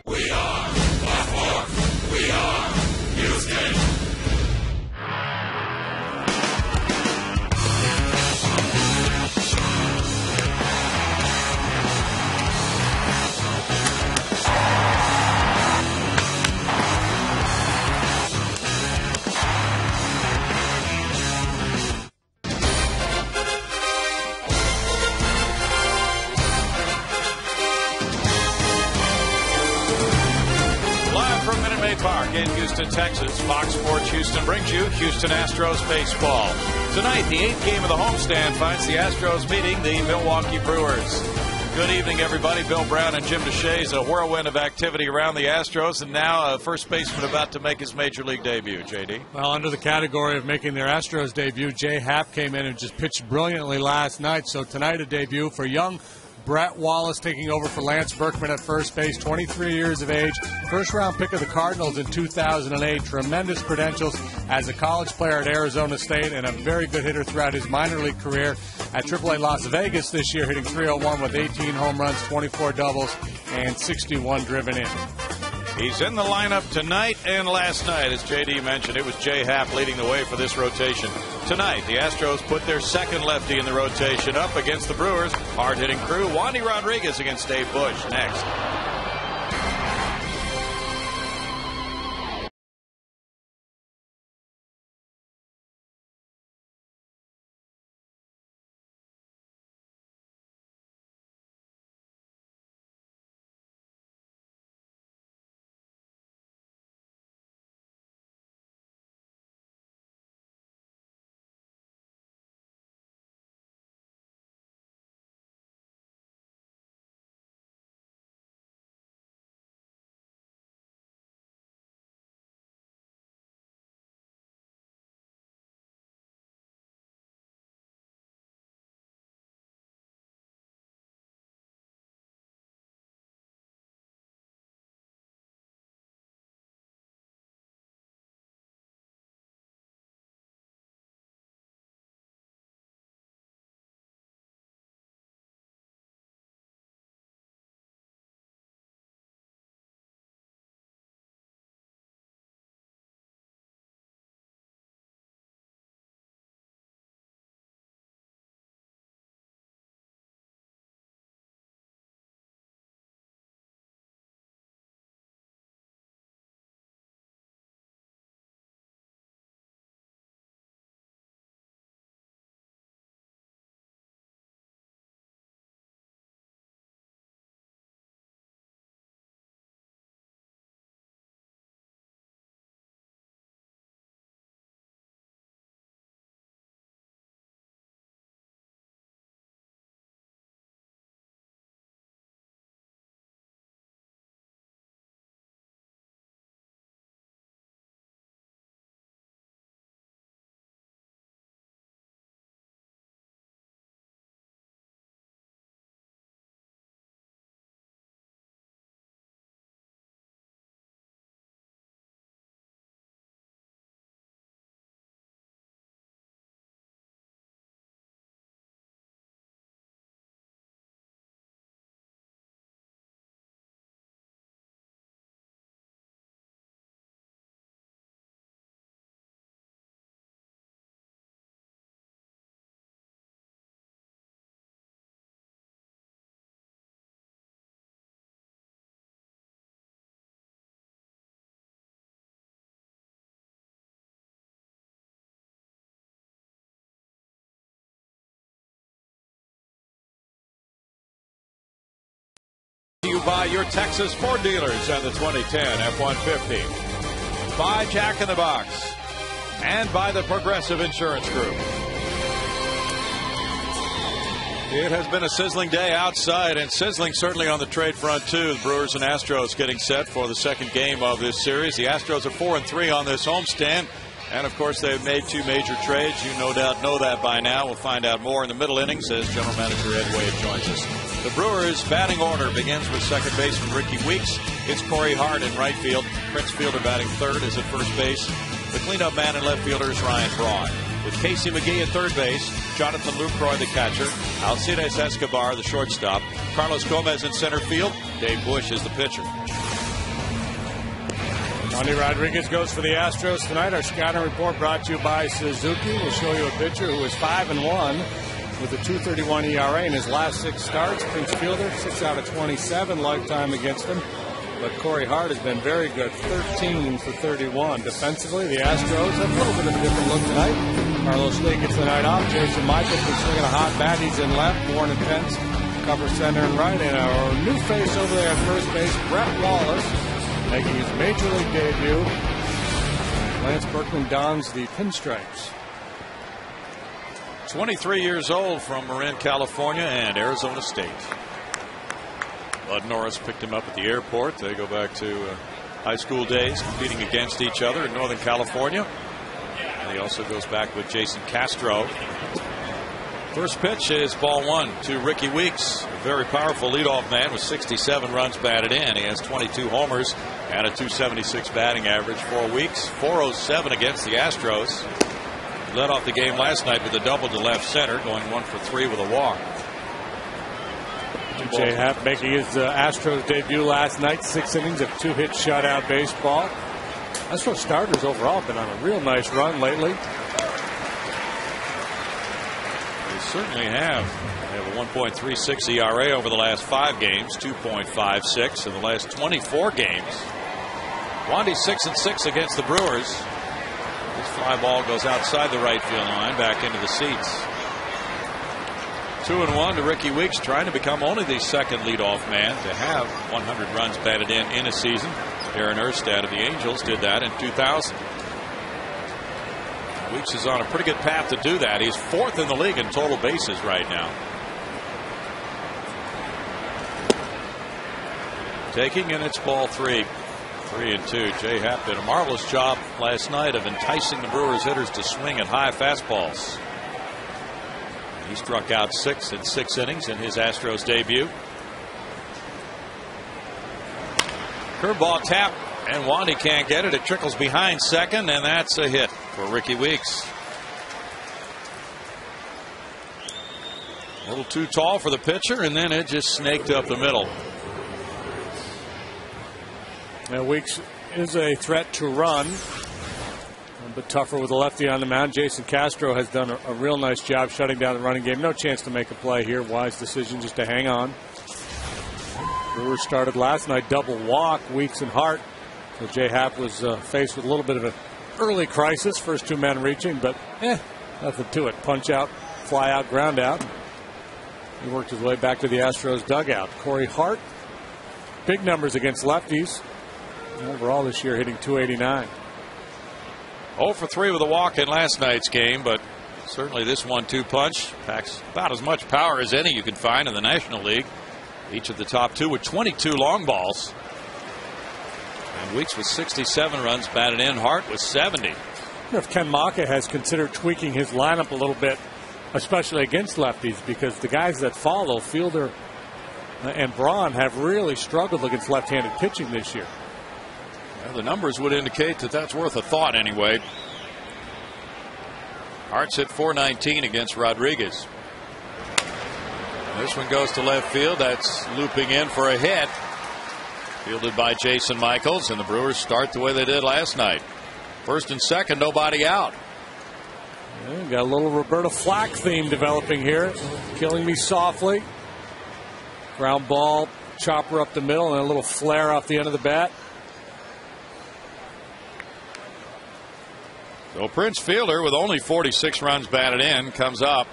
We are the Fourth. We are Houston. Park in Houston, Texas. Fox Sports Houston brings you Houston Astros baseball. Tonight, the 8th game of the homestand finds the Astros meeting the Milwaukee Brewers. Good evening, everybody. Bill Brown and Jim DeShays, a whirlwind of activity around the Astros, and now a first baseman about to make his major league debut, J.D. Well, under the category of making their Astros debut, Jay Happ came in and just pitched brilliantly last night. So tonight a debut for young Brett Wallace, taking over for Lance Berkman at first base, 23 years of age, first-round pick of the Cardinals in 2008. Tremendous credentials as a college player at Arizona State and a very good hitter throughout his minor league career at AAA Las Vegas this year, hitting .301 with 18 home runs, 24 doubles, and 61 driven in. He's in the lineup tonight and last night. As J.D. mentioned, it was Jay Happ leading the way for this rotation. Tonight, the Astros put their second lefty in the rotation up against the Brewers. Hard-hitting crew, Wandy Rodriguez against Dave Bush next. You buy your Texas Ford dealers and the 2010 F-150. By Jack in the Box and by the Progressive Insurance Group. It has been a sizzling day outside, and sizzling certainly on the trade front too. The Brewers and Astros getting set for the second game of this series. The Astros are 4-3 on this homestand. And, of course, they've made two major trades. You no doubt know that by now. We'll find out more in the middle innings as General Manager Ed Wade joins us. The Brewers' batting order begins with second baseman Ricky Weeks. It's Corey Hart in right field. Prince Fielder batting third is at first base. The cleanup man in left fielder is Ryan Braun. With Casey McGee at third base, Jonathan Lucroy the catcher, Alcides Escobar the shortstop, Carlos Gomez in center field, Dave Bush is the pitcher. Wandy Rodriguez goes for the Astros tonight. Our scouting report brought to you by Suzuki. We'll show you a pitcher who is 5-1 with a 2.31 ERA in his last 6 starts. Prince fielder, 6 out of 27 lifetime against him. But Corey Hart has been very good, 13 for 31. Defensively, the Astros have a little bit of a different look tonight. Carlos Lee gets the night off. Jason Michaels been swinging a hot bat. He's in left, Warren and Pence cover center and right. And our new face over there at first base, Brett Wallace, making his major league debut. Lance Berkman dons the pinstripes. 23 years old from Marin, California, and Arizona State. Bud Norris picked him up at the airport. They go back to high school days, competing against each other in Northern California. And he also goes back with Jason Castro. First pitch is ball 1 to Ricky Weeks, a very powerful leadoff man with 67 runs batted in. He has 22 homers and a 276 batting average for Weeks. 407 against the Astros. He led off the game last night with a double to left center, going 1 for 3 with a walk. J. Happ making his Astros debut last night. 6 innings of 2-hit shutout baseball. Astros starters overall have been on a real nice run lately. They certainly have. They have a 1.36 ERA over the last 5 games, 2.56 in the last 24 games. Wandy 6-6 against the Brewers. This fly ball goes outside the right field line, back into the seats. 2-1 to Ricky Weeks, trying to become only the second leadoff man to have 100 runs batted in a season. Aaron Erstad of the Angels did that in 2000. Weeks is on a pretty good path to do that. He's 4th in the league in total bases right now. Taking, and it's ball 3. 3-2. J. Happ did a marvelous job last night of enticing the Brewers hitters to swing at high fastballs. He struck out 6 in 6 innings in his Astros debut. Curveball tap, and Wandy can't get it. It trickles behind second, and that's a hit for Ricky Weeks. A little too tall for the pitcher, and then it just snaked up the middle. Now Weeks is a threat to run. A bit tougher with a lefty on the mound. Jason Castro has done a real nice job shutting down the running game. No chance to make a play here. Wise decision just to hang on. Brewers started last night double walk, Weeks and Hart. So J. Happ was faced with a little bit of an early crisis. First 2 men reaching, but nothing to it. Punch out, fly out, ground out. He worked his way back to the Astros dugout. Corey Hart, big numbers against lefties. Overall this year hitting .289. 0 for 3 with a walk in last night's game, but certainly this 1-2 punch packs about as much power as any you can find in the National League. Each of the top 2 with 22 long balls. And Weeks with 67 runs batted in. Hart with 70. I wonder if Ken Maka has considered tweaking his lineup a little bit, especially against lefties, because the guys that follow, Fielder and Braun, have really struggled against left-handed pitching this year. Well, the numbers would indicate that that's worth a thought anyway. Hart's hit .419 against Rodriguez. This one goes to left field. That's looping in for a hit. Fielded by Jason Michaels, and the Brewers start the way they did last night. First and second, nobody out. Yeah, got a little Roberta Flack theme developing here. Killing Me Softly. Ground ball, chopper up the middle, and a little flare off the end of the bat. So Prince Fielder, with only 46 runs batted in, comes up.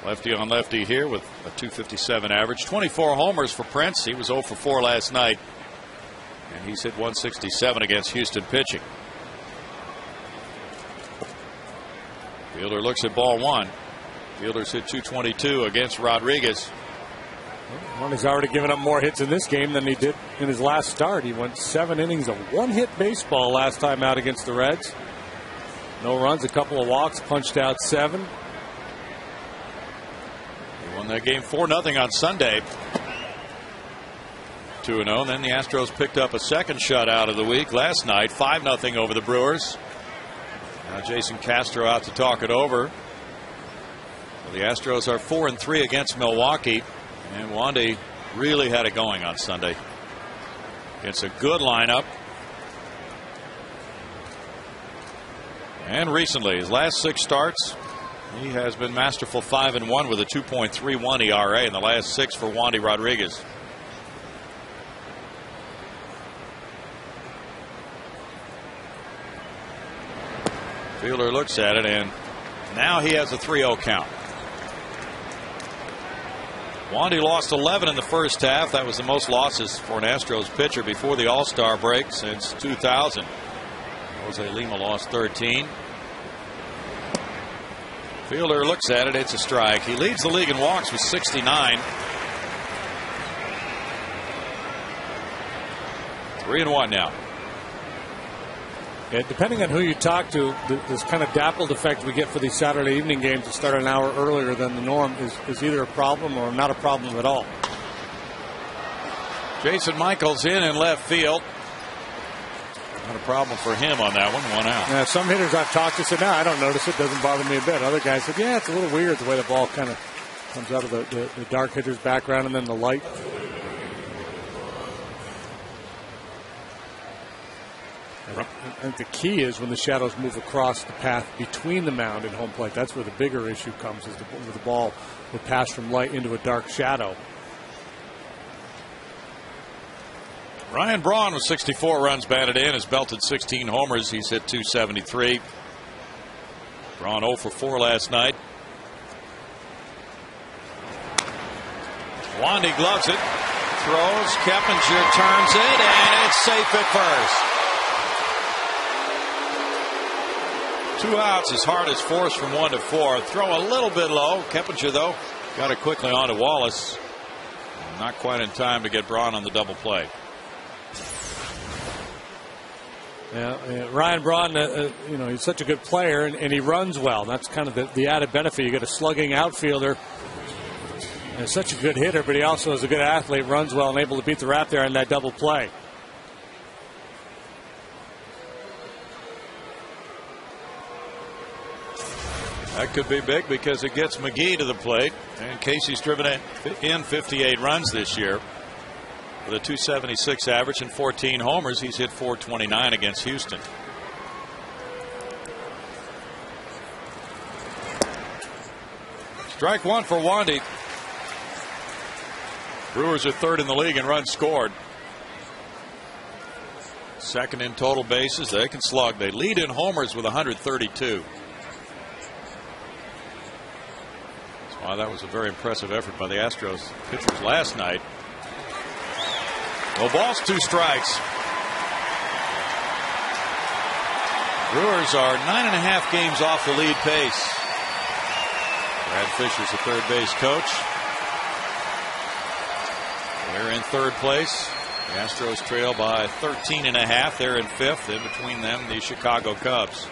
Lefty on lefty here with a .257 average. 24 homers for Prince. He was 0 for 4 last night. And he's hit .167 against Houston pitching. Fielder looks at ball 1. Fielder's hit .222 against Rodriguez. Well, he's already given up more hits in this game than he did in his last start. He went 7 innings of 1-hit baseball last time out against the Reds. No runs, a couple of walks, punched out 7. They won that game 4-0 on Sunday. 2-0. Then the Astros picked up a second shutout of the week last night, 5-0 over the Brewers. Now Jason Castro out to talk it over. Well, the Astros are 4-3 against Milwaukee. And Wandy really had it going on Sunday. It's a good lineup. And recently, his last 6 starts, he has been masterful 5-1 with a 2.31 ERA in the last 6 for Wandy Rodriguez. Fielder looks at it, and now he has a 3-0 count. Wandy lost 11 in the first half. That was the most losses for an Astros pitcher before the All-Star break since 2000. Jose Lima lost 13. Fielder looks at it. It's a strike. He leads the league in walks with 69. 3-1 now. Yeah, depending on who you talk to, this kind of dappled effect we get for these Saturday evening games that start an hour earlier than the norm is either a problem or not a problem at all. Jason Michaels in left field. Not a problem for him on that one. 1 out. Yeah, some hitters I've talked to said, no, I don't notice it. Doesn't bother me a bit. Other guys said, yeah, it's a little weird the way the ball kind of comes out of the dark hitter's background and then the light. I think the key is when the shadows move across the path between the mound and home plate. That's where the bigger issue comes, is where the ball will pass from light into a dark shadow. Ryan Braun with 64 runs batted in has belted 16 homers. He's hit .273. Braun 0 for 4 last night. Wandy gloves it. Throws. Keppinger turns it, and it's safe at first. 2 outs as hard as force from 1 to 4. Throw a little bit low. Keppinger, though, got it quickly onto Wallace. Not quite in time to get Braun on the double play. Yeah, Ryan Braun, he's such a good player, and he runs well. That's kind of the added benefit. You get a slugging outfielder, and such a good hitter, but he also is a good athlete, runs well, and able to beat the rap there in that double play. That could be big because it gets McGee to the plate, and Casey's driven in 58 runs this year. With a .276 average and 14 homers, he's hit .429 against Houston. Strike 1 for Wandy. Brewers are 3rd in the league in runs scored. 2nd in total bases. They can slug. They lead in homers with 132. That's why that was a very impressive effort by the Astros pitchers last night. No balls, 2 strikes. Brewers are 9.5 games off the lead pace. Brad Fisher's the third base coach. They're in 3rd place. The Astros trail by 13.5. They're in 5th. In between them, the Chicago Cubs.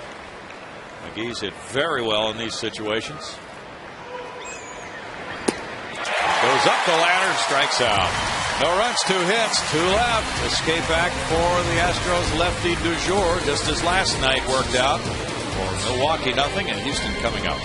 McGee's hit very well in these situations. Goes up the ladder, strikes out. No runs, 2 hits, 2 left. Escape act for the Astros lefty du jour, just as last night worked out. For Milwaukee, nothing, and Houston coming up.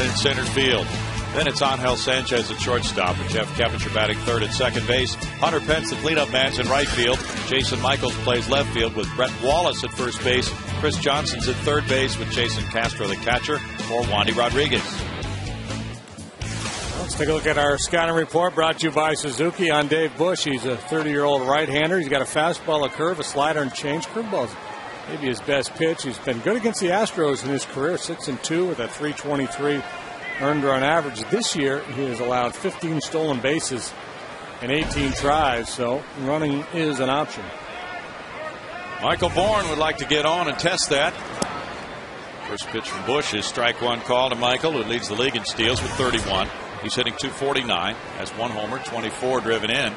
in center field. Then it's Angel Sanchez at shortstop, with Jeff Keppinger batting third at second base. Hunter Pence, the cleanup man's in right field. Jason Michaels plays left field with Brett Wallace at first base. Chris Johnson's at third base with Jason Castro, the catcher, for Wandy Rodriguez. Let's take a look at our scouting report brought to you by Suzuki on Dave Bush. He's a 30-year-old right-hander. He's got a fastball, a curve, a slider, and change. Curveball's maybe his best pitch. He's been good against the Astros in his career, 6-2 with a .323 earned run average. This year, he has allowed 15 stolen bases and 18 tries, so running is an option. Michael Bourne would like to get on and test that. First pitch from Bush is strike one call to Michael, who leads the league in steals with 31. He's hitting .249, has one homer, 24 driven in.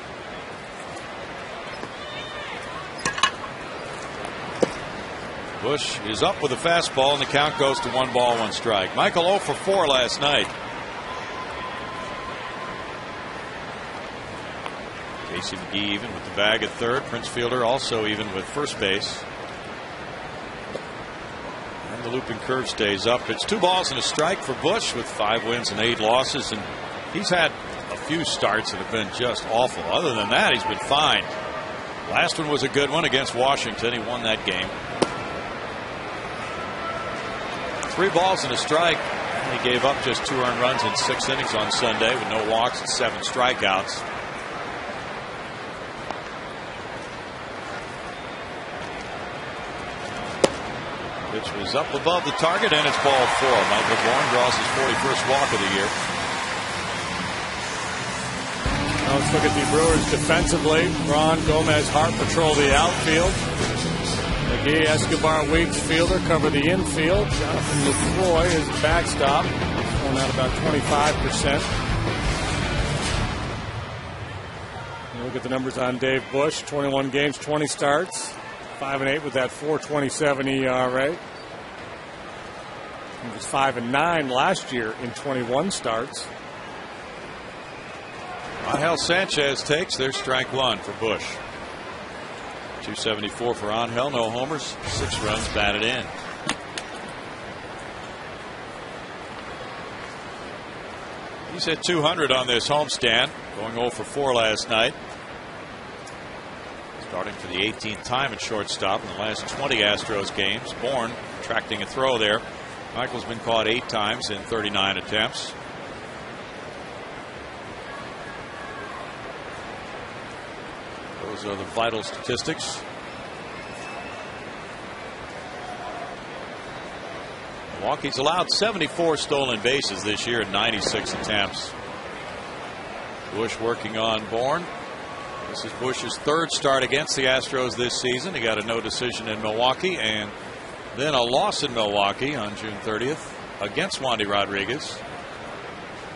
Bush is up with a fastball, and the count goes to 1 ball, 1 strike. Michael 0 for 4 last night. Casey McGee even with the bag at third. Prince Fielder also even with first base. And the looping curve stays up. It's 2 balls and a strike for Bush with 5 wins and 8 losses. And he's had a few starts that have been just awful. Other than that, he's been fine. Last one was a good one against Washington. He won that game. 3 balls and a strike. He gave up just 2 earned runs in 6 innings on Sunday with no walks and 7 strikeouts. Pitch was up above the target, and it's ball 4. Michael Bourne draws his 41st walk of the year. Now let's look at the Brewers defensively. Ron Gomez, Hart patrol the outfield. McGee, Escobar, Weeks, Fielder cover the infield. Jonathan LaCroix is the backstop. Going out about 25%. Look at the numbers on Dave Bush. 21 games, 20 starts. 5-8 with that .427 ERA. He was 5-9 last year in 21 starts. Angel Sanchez takes their strike one for Bush. .274 for Angel, no homers, 6 runs batted in. He's hit .200 on this homestand, going 0 for 4 last night. Starting for the 18th time at shortstop in the last 20 Astros games. Bourne tracting a throw there. Michael's been caught 8 times in 39 attempts. Those are the vital statistics. Milwaukee's allowed 74 stolen bases this year in 96 attempts. Bush working on Bourne. This is Bush's 3rd start against the Astros this season. He got a no decision in Milwaukee and then a loss in Milwaukee on June 30th against Wandy Rodriguez.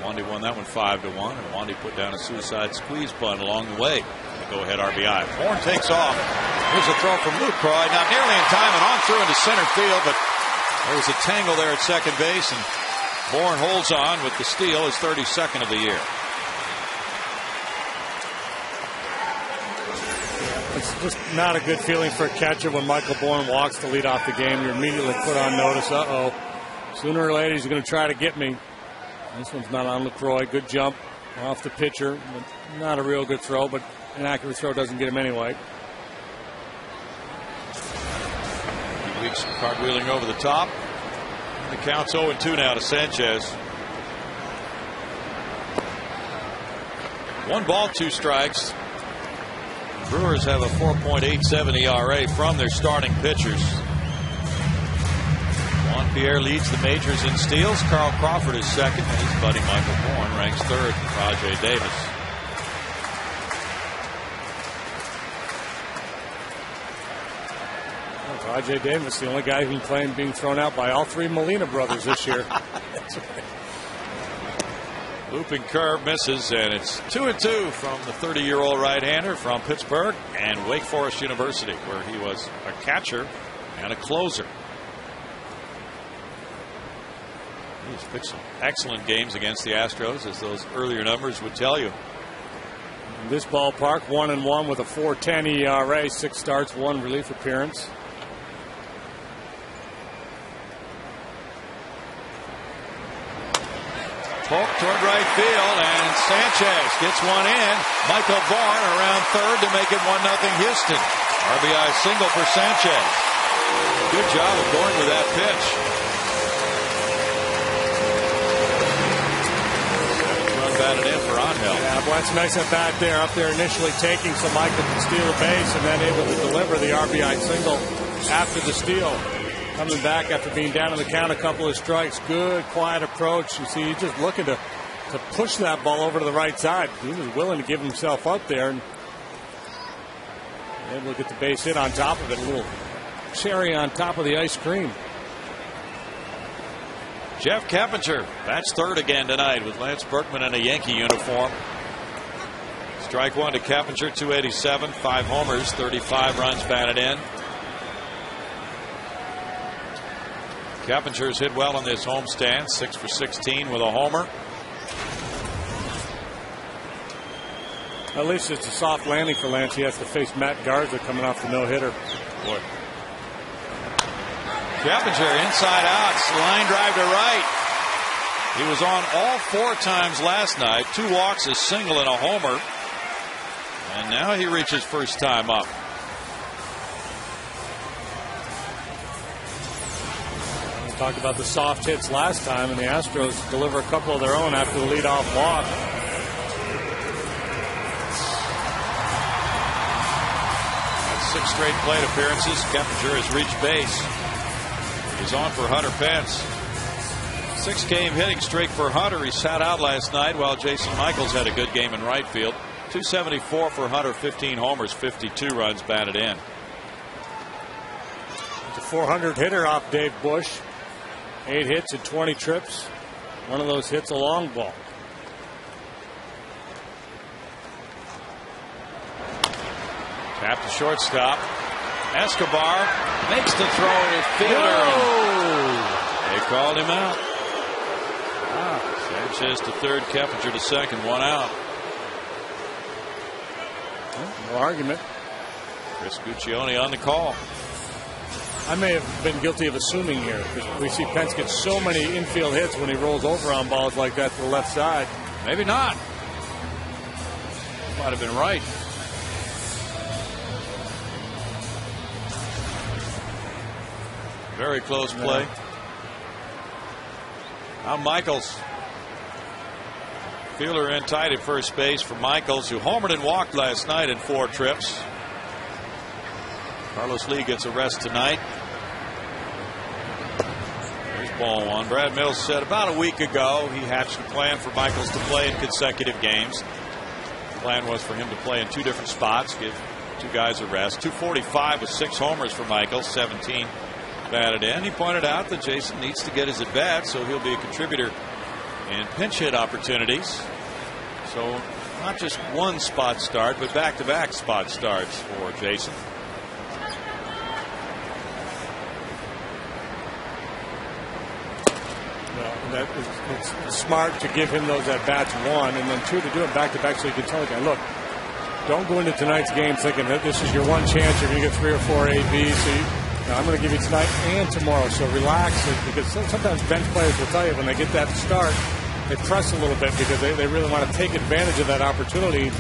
Wandy won that one 5-1, and Wandy put down a suicide squeeze bunt along the way. The go-ahead RBI. Bourne takes off. Here's a throw from Lucroy. Now nearly in time and on through into center field, but there was a tangle there at second base, and Bourne holds on with the steal, his 32nd of the year. It's just not a good feeling for a catcher when Michael Bourne walks to lead off the game. You're immediately put on notice. Uh-oh. Sooner or later, he's going to try to get me. This one's not on LaCroix. Good jump off the pitcher. Not a real good throw, but an accurate throw doesn't get him anyway. Weeks cartwheeling over the top. The count's 0-2 now to Sanchez. 1 ball, 2 strikes. Brewers have a 4.87 ERA from their starting pitchers. Juan Pierre leads the majors in steals. Carl Crawford is second, and his buddy Michael Bourne ranks third. Rajay Davis. Rajay Davis, the only guy who's been playing being thrown out by all 3 Molina brothers this year. That's right. Looping curve misses, and it's 2-2 from the 30-year-old right-hander from Pittsburgh and Wake Forest University, where he was a catcher and a closer. He's pitched some excellent games against the Astros, as those earlier numbers would tell you. In this ballpark, 1-1 with a 4.10 ERA, 6 starts, 1 relief appearance. Poke toward right field, and Sanchez gets one in. Michael Vaughn around third to make it 1-0 Houston. RBI single for Sanchez. Good job of going with that pitch. Run batted in for Angel. Yeah, boy, it's nice at bat there. Up there initially taking so Michael can steal a base and then able to deliver the RBI single after the steal. Coming back after being down on the count, a couple of strikes. Good, quiet approach. You see, he's just looking to push that ball over to the right side. He was willing to give himself up there and able to get the base hit on top of it. A little cherry on top of the ice cream. Jeff Keppinger bats third again tonight with Lance Berkman in a Yankee uniform. Strike one to Keppinger, 287, 5 homers, 35 runs batted in. Keppinger's hit well in this homestand, 6 for 16 with a homer. At least it's a soft landing for Lance. He has to face Matt Garza coming off the no-hitter. Boy. Keppinger inside out, line drive to right. He was on all 4 times last night, 2 walks, a single, and a homer. And now he reaches first time up. We talked about the soft hits last time, and the Astros deliver a couple of their own after the leadoff walk. That's 6 straight plate appearances. Keppinger has reached base. He's on for Hunter Pence. 6-game hitting streak for Hunter. He sat out last night while Jason Michaels had a good game in right field. 274 for Hunter, 15 homers, 52 runs batted in. It's a 400 hitter off Dave Bush. 8 hits and 20 trips. One of those hits a long ball. Tap to shortstop. Escobar makes the throw to his fielder. They called him out. Sanchez to third, Keppinger to second, 1 out. No argument. Chris Guccione on the call. I may have been guilty of assuming here because we see Pence get so many infield hits when he rolls over on balls like that to the left side. Maybe not. Might have been right. Very close play. Now Michaels. Fielder in tight at first base for Michaels, who homered and walked last night in 4 trips. Carlos Lee gets a rest tonight. There's ball 1. Brad Mills said about a week ago he hatched a plan for Michaels to play in consecutive games. The plan was for him to play in 2 different spots, give 2 guys a rest. 245 with 6 homers for Michaels, 17 batted in. He pointed out that Jason needs to get his at bat, so he'll be a contributor in pinch hit opportunities. So not just 1 spot start, but back-to-back spot starts for Jason. It's smart to give him those at bats, 1, and then 2 to do it back-to-back so you can tell the guy, look, don't go into tonight's game thinking that this is your one chance. You're going to get 3 or 4 ABs. So I'm going to give you tonight and tomorrow. So relax, because sometimes bench players will tell you when they get that start, they press a little bit because they really want to take advantage of that opportunity,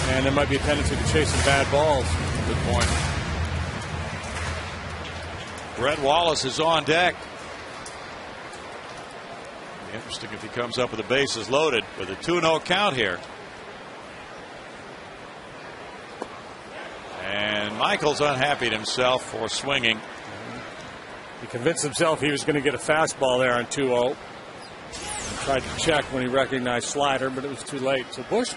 and there might be a tendency to chase some bad balls. Good point. Brett Wallace is on deck. Interesting if he comes up with the bases loaded with a 2-0 count here. And Michaels unhappy at himself for swinging. He convinced himself he was going to get a fastball there on 2-0. Tried to check when he recognized slider, but it was too late. So Bush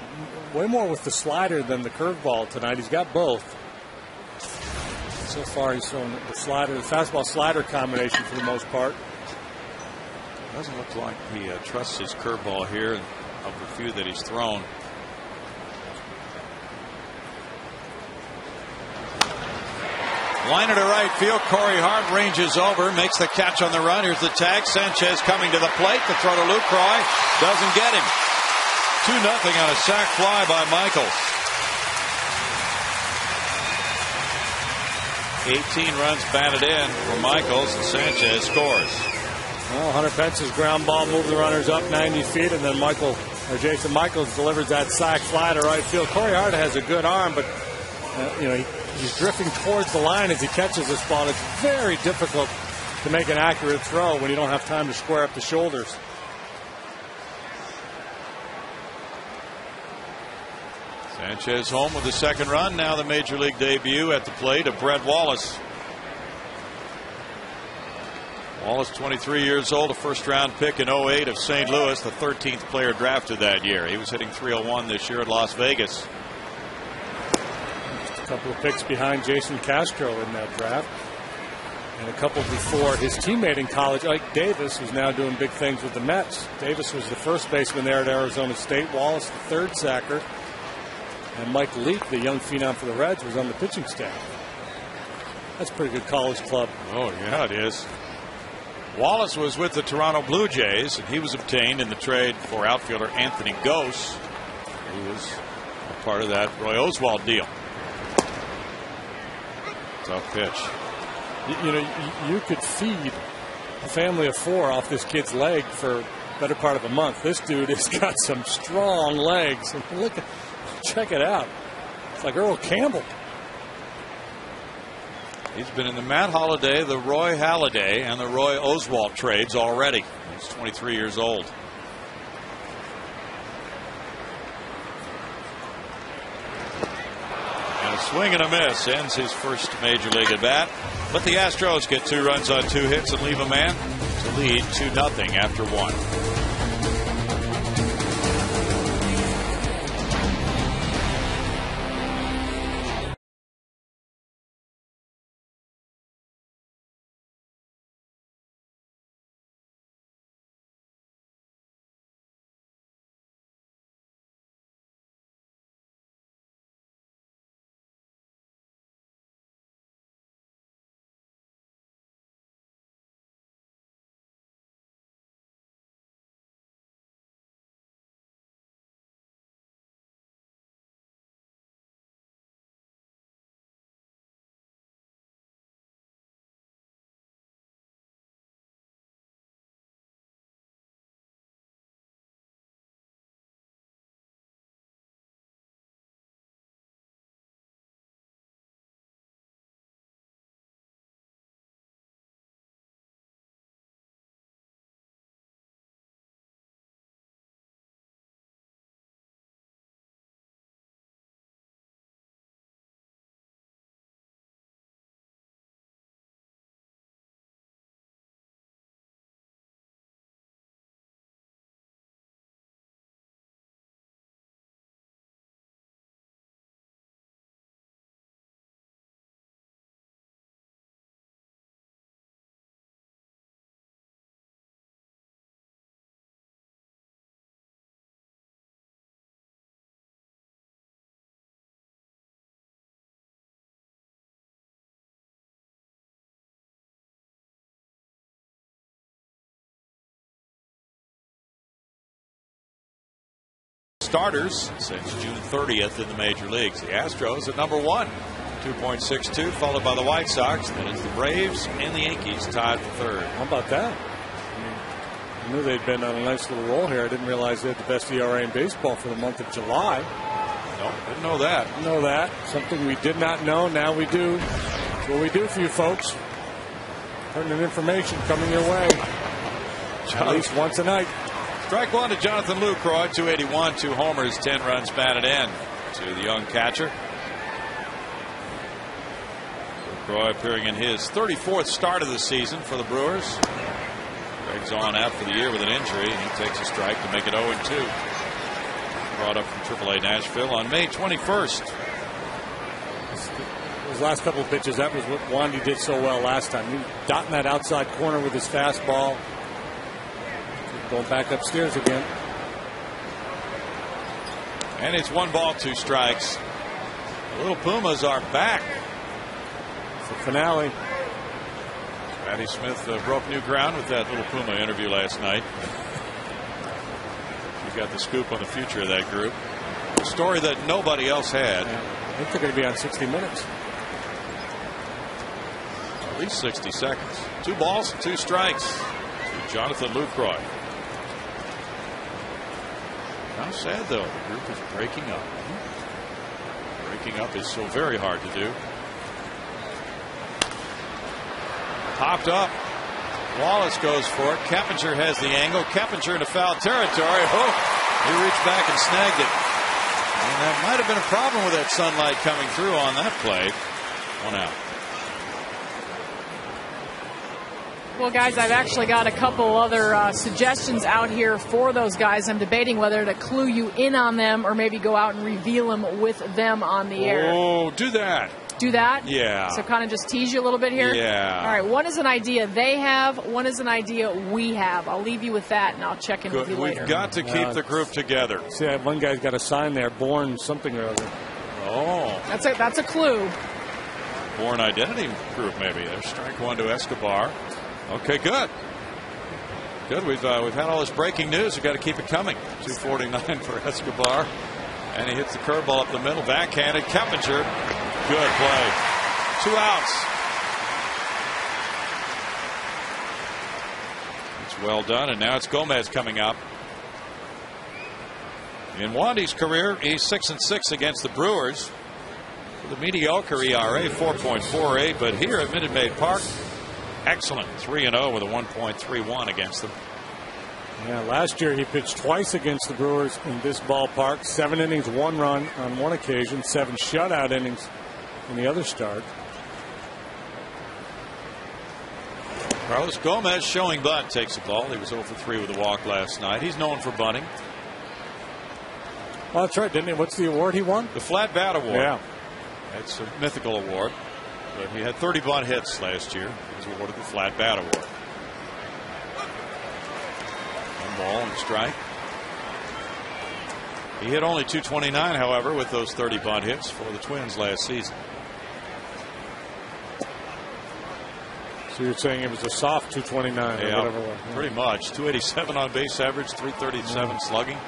way more with the slider than the curveball tonight. He's got both. So far he's shown the slider, the fastball slider combination for the most part. Doesn't look like he trusts his curveball here of the few that he's thrown. Liner to right field. Corey Hart ranges over, makes the catch on the run. Here's the tag. Sanchez coming to the plate. The throw to Lucroy doesn't get him. 2-0 on a sac fly by Michaels. 18 runs batted in for Michaels, and Sanchez scores. Well, Hunter Pence's ground ball moved the runners up 90 feet, and then Jason Michaels delivers that sac fly to right field. Corey Hart has a good arm, but he's drifting towards the line as he catches this ball. It's very difficult to make an accurate throw when you don't have time to square up the shoulders. Sanchez home with the second run. Now the major league debut at the plate of Brett Wallace. Wallace, 23 years old, a first-round pick in 08 of St. Louis, the 13th player drafted that year. He was hitting .301 this year at Las Vegas. Just a couple of picks behind Jason Castro in that draft. And a couple before his teammate in college, Ike Davis, who's now doing big things with the Mets. Davis was the first baseman there at Arizona State. Wallace, the third sacker. And Mike Leake, the young phenom for the Reds, was on the pitching staff. That's a pretty good college club. Oh, yeah, it is. Wallace was with the Toronto Blue Jays, and he was obtained in the trade for outfielder Anthony Gose, who was a part of that Roy Oswalt deal. Tough pitch. You could feed a family of 4 off this kid's leg for the better part of a month. This dude has got some strong legs. Check it out. It's like Earl Campbell. He's been in the Matt Holliday, the Roy Halladay, and the Roy Oswalt trades already. He's 23 years old. And a swing and a miss ends his first major league at bat. But the Astros get 2 runs on 2 hits and leave a man to lead 2-0 after 1. Starters since June 30th in the major leagues. The Astros at number 1, 2.62, followed by the White Sox. Then it's the Braves and the Yankees tied for 3rd. How about that? I knew they'd been on a nice little roll here. I didn't realize they had the best ERA in baseball for the month of July. No, didn't know that. Didn't know that. Something we did not know. Now we do. That's what we do for you folks. Pertinent information coming your way. At least once a night. Strike 1 to Jonathan Lucroy, 281, 2 homers, 10 runs batted in to the young catcher. Lucroy appearing in his 34th start of the season for the Brewers. Greg's on out for the year with an injury, and he takes a strike to make it 0-2. Brought up from AAA Nashville on May 21st. His last couple of pitches, that was what Wandy did so well last time. He dotting that outside corner with his fastball. Going back upstairs again. And it's 1 ball, 2 strikes. The little Pumas are back. It's the finale. Patty Smith broke new ground with that little Puma interview last night. She got the scoop on the future of that group. A story that nobody else had. Yeah. I think they're going to be on 60 Minutes. At least 60 seconds. 2 balls and 2 strikes. Jonathan Lucroy. How sad, though. The group is breaking up. Breaking up is so very hard to do. Popped up. Wallace goes for it. Keppinger has the angle. Keppinger into foul territory. Oh, he reached back and snagged it. And that might have been a problem with that sunlight coming through on that play. 1 out. Well, guys, I've actually got a couple other suggestions out here for those guys. I'm debating whether to clue you in on them or maybe go out and reveal them with them on the air. Oh, do that. Do that? Yeah. So kind of just tease you a little bit here? Yeah. All right, one is an idea they have, one is an idea we have. I'll leave you with that, and I'll check in with you later. We've got to keep the group together. See, that one guy's got a sign there, Born something or other. Oh. That's a clue. Born Identity Group, maybe. There's strike 1 to Escobar. Okay, good. Good. We've had all this breaking news. We've got to keep it coming. 249 for Escobar. And he hits the curveball up the middle. Backhanded. Keppinger. Good play. 2 outs. It's well done. And now it's Gomez coming up. In Wandy's career, he's 6-6 against the Brewers. With a mediocre ERA, 4.48. But here at Minute Maid Park, excellent. 3-0 with a 1.31 against them. Yeah, last year he pitched twice against the Brewers in this ballpark. 7 innings, 1 run on one occasion, 7 shutout innings in the other start. Carlos Gomez showing bunt, takes a ball. He was 0 for 3 with a walk last night. He's known for bunting. Oh, that's right, didn't he? What's the award he won? The Flat Bat Award. Yeah. It's a mythical award. But he had 30 bunt hits last year. He was awarded the Flat Bat Award. 1 ball and strike. He hit only 229, however, with those 30 bunt hits for the Twins last season. So you're saying it was a soft 229 or whatever it was. Yeah. Pretty much. 287 on base average, 337 slugging.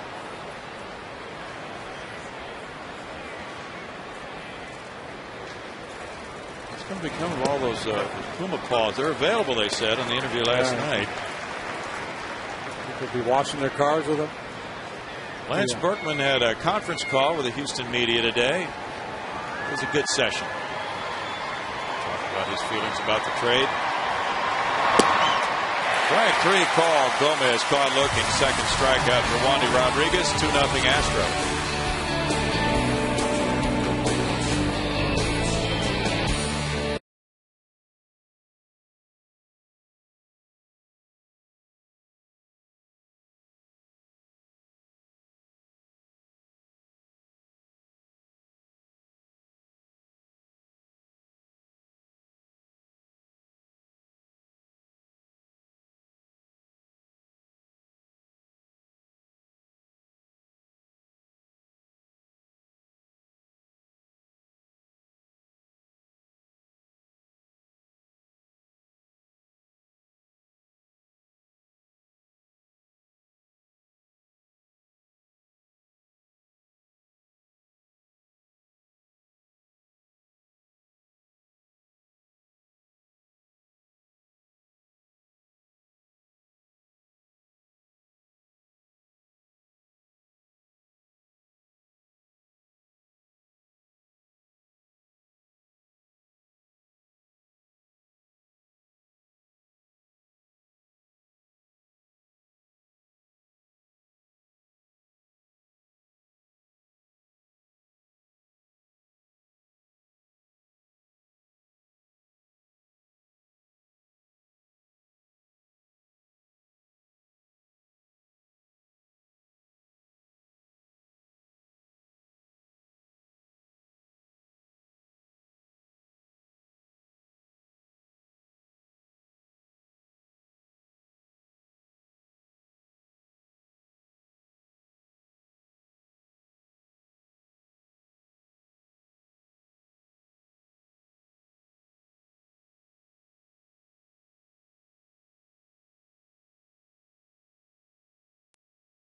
It's going to become of all those Puma paws. They're available, they said, in the interview last night. Could be washing their cars with them. Lance Berkman had a conference call with the Houston media today. It was a good session. Talked about his feelings about the trade. Strike 3 call. Gomez caught looking. Second strikeout for Wandy Rodriguez. 2-0 Astros.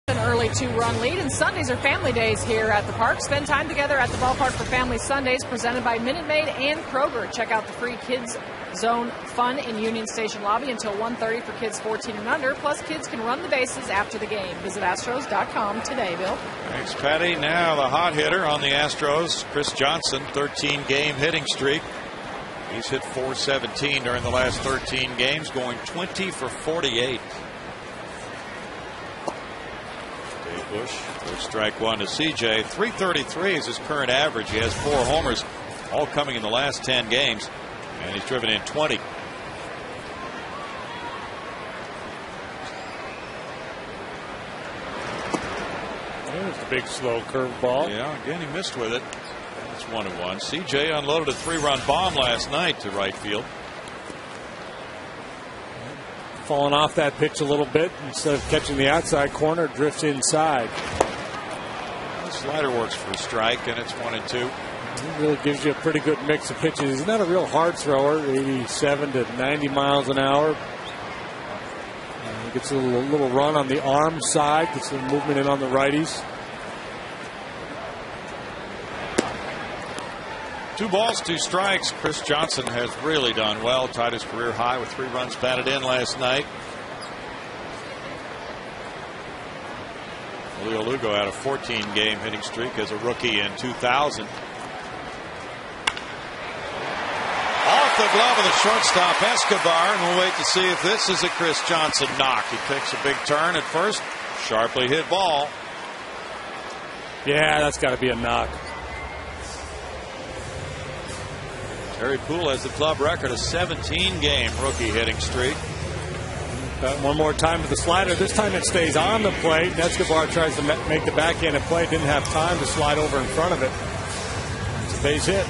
An early 2-run lead, and Sundays are family days here at the park. Spend time together at the ballpark for Family Sundays, presented by Minute Maid and Kroger. Check out the free Kids Zone Fun in Union Station lobby until 1:30 for kids 14 and under. Plus, kids can run the bases after the game. Visit Astros.com today, Bill. Thanks, Patty. Now the hot hitter on the Astros, Chris Johnson, 13-game hitting streak. He's hit .417 during the last 13 games, going 20 for 48. Bush, first strike one to CJ. .333 is his current average. He has 4 homers, all coming in the last 10 games, and he's driven in 20. There's the big slow curveball. Yeah, again he missed with it. It's 1-1. CJ unloaded a 3-run bomb last night to right field. Falling off that pitch a little bit, instead of catching the outside corner, drifts inside. The slider works for a strike, and it's 1-2. He really gives you a pretty good mix of pitches. He's not a real hard thrower, 87 to 90 miles an hour. He gets a little run on the arm side, gets some movement in on the righties. 2 balls, 2 strikes. Chris Johnson has really done well. Tied his career high with 3 runs batted in last night. Leo Lugo had a 14-game hitting streak as a rookie in 2000. Off the glove of the shortstop Escobar, and we'll wait to see if this is a Chris Johnson knock. He takes a big turn at first. Sharply hit ball. Yeah, that's got to be a knock. Terry Poole has the club record, a 17-game rookie hitting streak. One more time to the slider. This time it stays on the plate. Escobar tries to make the backhand play. Didn't have time to slide over in front of it. It's a base hit.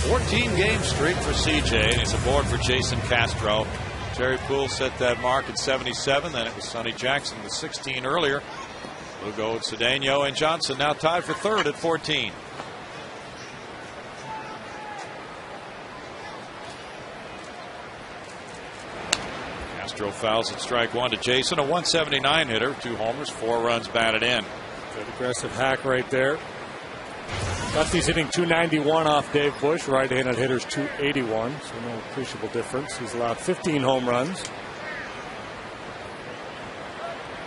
14-game streak for CJ, and he's aboard for Jason Castro. Terry Poole set that mark at 77. Then it was Sonny Jackson with 16 earlier. Lugo, Cedeno, and Johnson now tied for third at 14. Castro fouls at strike one to Jason, a 179 hitter, 2 homers, 4 runs batted in. Good aggressive hack right there. Dusty's hitting .291 off Dave Bush. Right-handed hitter's .281, so no appreciable difference. He's allowed 15 home runs.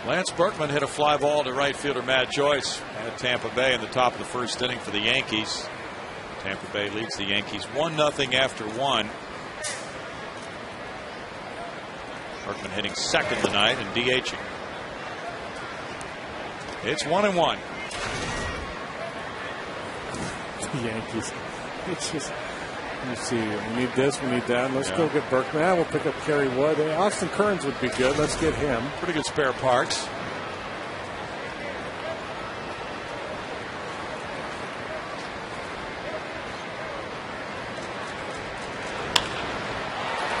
Lance Berkman hit a fly ball to right fielder Matt Joyce at Tampa Bay in the top of the first inning for the Yankees. Tampa Bay leads the Yankees 1-0 after 1. Berkman hitting second tonight and DHing. It's 1-1. The Yankees. It's just, you see, we need this, we need that. Let's go get Berkman. We'll pick up Kerry Wood. Austin Kearns would be good. Let's get him. Pretty good spare parts.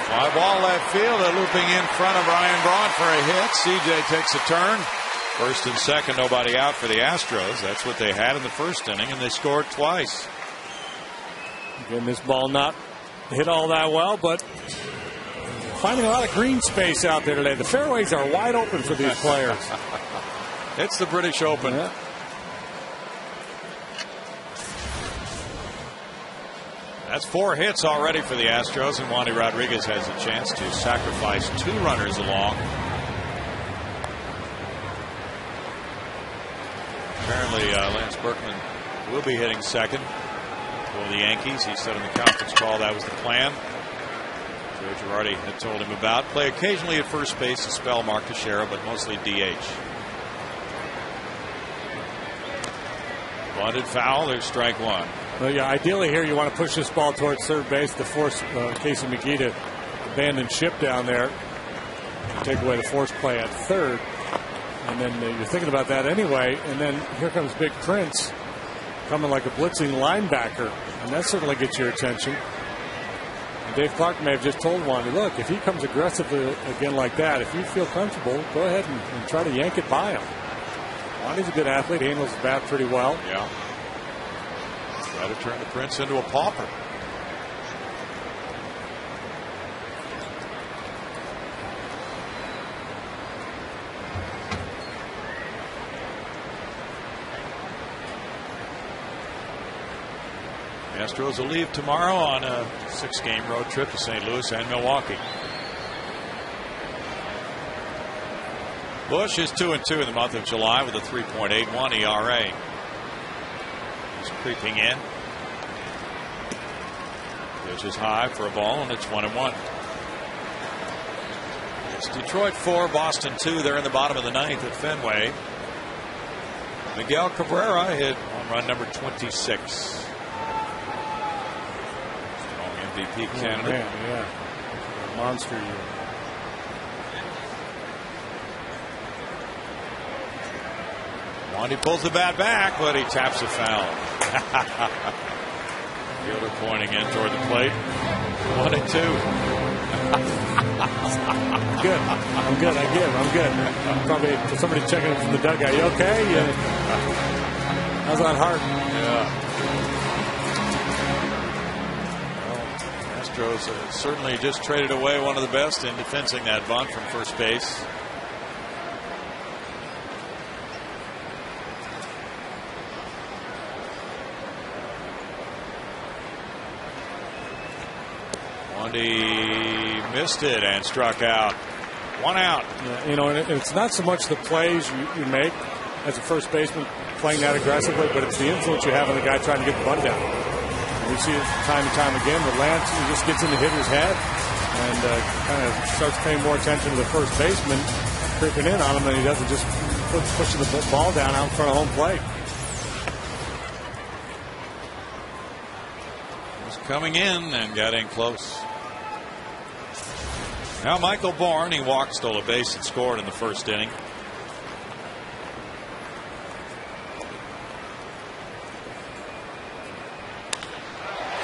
Fly ball left field, looping in front of Ryan Braun for a hit. CJ takes a turn. First and second, nobody out for the Astros. That's what they had in the first inning, and they scored twice. Again, this ball not hit all that well, but finding a lot of green space out there today. The fairways are wide open for these players. It's the British Open. Yeah. That's 4 hits already for the Astros, and Wandy Rodriguez has a chance to sacrifice 2 runners along. Apparently, Lance Berkman will be hitting second for the Yankees. He said in the conference call that was the plan. Joe Girardi had told him about. Play occasionally at first base, a spell Mark Teixeira, but mostly DH. Bunted foul, there's strike one. Well, yeah, ideally here you want to push this ball towards third base to force Casey McGee to abandon ship down there, take away the force play at third. And then you're thinking about that anyway. And then here comes Big Prince coming like a blitzing linebacker. And that certainly gets your attention. And Dave Clark may have just told Wandy, look, if he comes aggressively again like that, if you feel comfortable, go ahead and try to yank it by him. Wandy's a good athlete, handles the bat pretty well. Yeah. Try to turn the Prince into a pauper. Astros will leave tomorrow on a 6-game road trip to St. Louis and Milwaukee. Bush is 2-2 in the month of July with a 3.81 ERA. He's creeping in. Pitch is high for a ball, and it's 1-1. It's Detroit 4, Boston 2. They're in the bottom of the ninth at Fenway. Miguel Cabrera hit home run number 26. Strong MVP candidate. Yeah. Monster year. He pulls the bat back, but he taps it foul. Fielder pointing in toward the plate. 1-2. Good. I'm good. I'm good. Probably somebody checking from the dugout. You okay? Yeah. How's that heart? Yeah. Well, Astros certainly just traded away one of the best in defensing that bunt from first base. He missed it and struck out. 1 out. Yeah, and it's not so much the plays you make as a first baseman playing that aggressively, but it's the influence you have on the guy trying to get the bunt down. And we see it time and time again. The Lance just gets in the hitter's head and kind of starts paying more attention to the first baseman creeping in on him than he doesn't just pushing the ball down out in front of home plate. He's coming in and got in close. Now Michael Bourne, he walked, stole a base, and scored in the first inning.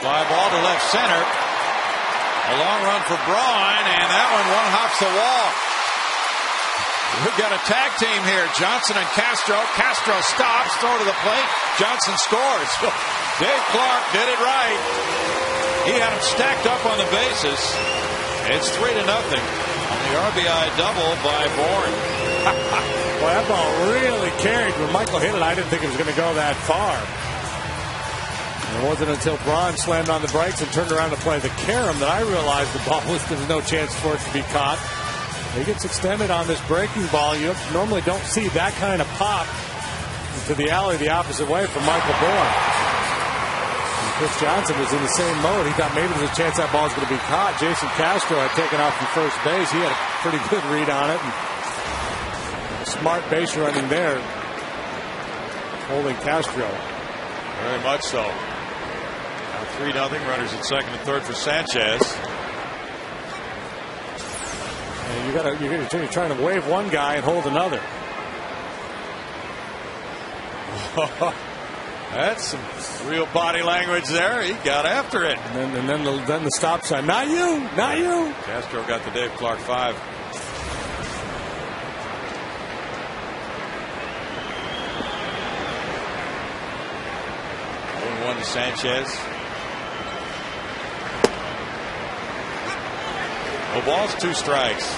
Fly ball to left center. A long run for Braun, and that one hops the wall. We've got a tag team here. Johnson and Castro. Castro stops, throw to the plate. Johnson scores. Dave Clark did it right. He had him stacked up on the bases. It's 3-0 on the RBI double by Bourne. Boy, that ball really carried. When Michael hit it, I didn't think it was going to go that far. And it wasn't until Braun slammed on the brakes and turned around to play the carom that I realized the ball was, there was no chance for it to be caught. He gets extended on this breaking ball. You normally don't see that kind of pop into the alley the opposite way from Michael Bourne. Chris Johnson was in the same mode. He thought maybe there's a chance that ball was going to be caught. Jason Castro had taken off from first base. He had a pretty good read on it. And smart base running there, holding Castro. Very much so. Now 3-0. Runners at second and third for Sanchez. And you're trying to wave one guy and hold another. That's some real body language there. He got after it. And then the stop sign. Not you. Not you. Castro got the Dave Clark 5. 1-1 to Sanchez. No balls, 2 strikes.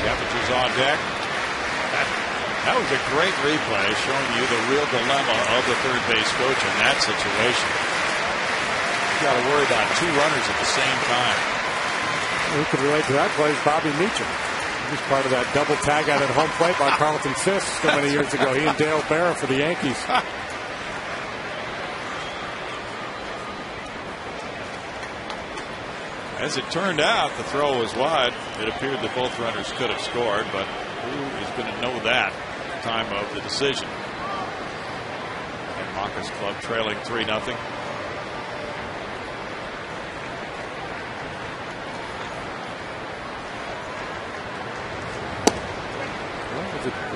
Temperature's on deck. That was a great replay showing you the real dilemma of the third base coach in that situation. You got to worry about 2 runners at the same time. Who could relate to that play is Bobby Meacham. He was part of that double tag out at home plate by Carlton Fisk so many years ago. He and Dale Barra for the Yankees. As it turned out, the throw was wide. It appeared that both runners could have scored, but who is going to know that at the time of the decision? And Maka's club trailing 3-0.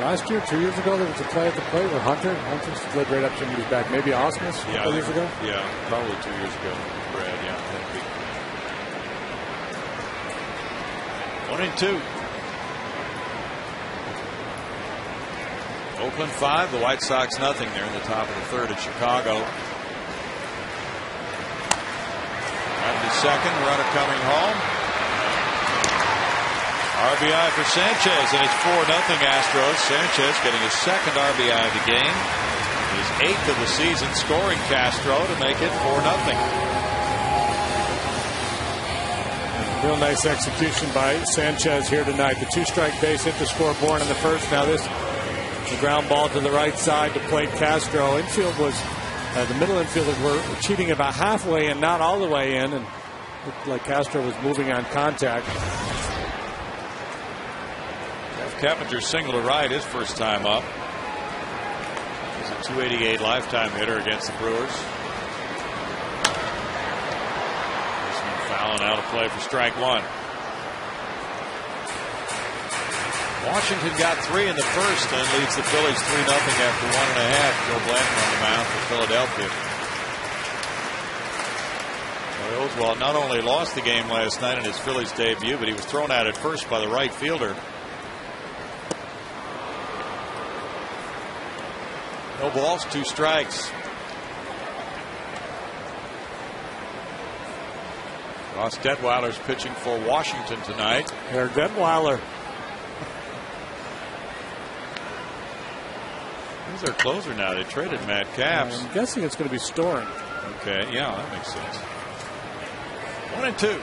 Last year, 2 years ago, there was a play at the plate where Hunter slid right up somebody's back. Maybe Osmus a couple years ago? Yeah, probably 2 years ago. Brad, yeah. 1-2. Oakland 5, the White Sox nothing. They're in the top of the third at Chicago. Out to second, runner coming home. RBI for Sanchez, and it's 4-0 Astros. Sanchez getting his second RBI of the game. His 8th of the season, scoring Castro to make it 4-0. Real nice execution by Sanchez here tonight. The 2-strike base hit the scoreboard in the first. Now this, the ground ball to the right side to play Castro. Infield was, the middle infielders were cheating about halfway and not all the way in, and looked like Castro was moving on contact. Keppinger single to right his first time up. He's a .288 lifetime hitter against the Brewers. This one fouling out of play for strike one. Washington got 3 in the first and leads the Phillies 3-0 after 1.5. Joe Blanton on the mound for Philadelphia. Well, Oswalt not only lost the game last night in his Phillies debut, but he was thrown out at first by the right fielder. No balls, 2 strikes. Ross Detweiler's pitching for Washington tonight. Eric Detweiler. He's their closer now. They traded Matt Capps. I'm guessing it's going to be Storing. Okay, yeah, that makes sense. 1-2. You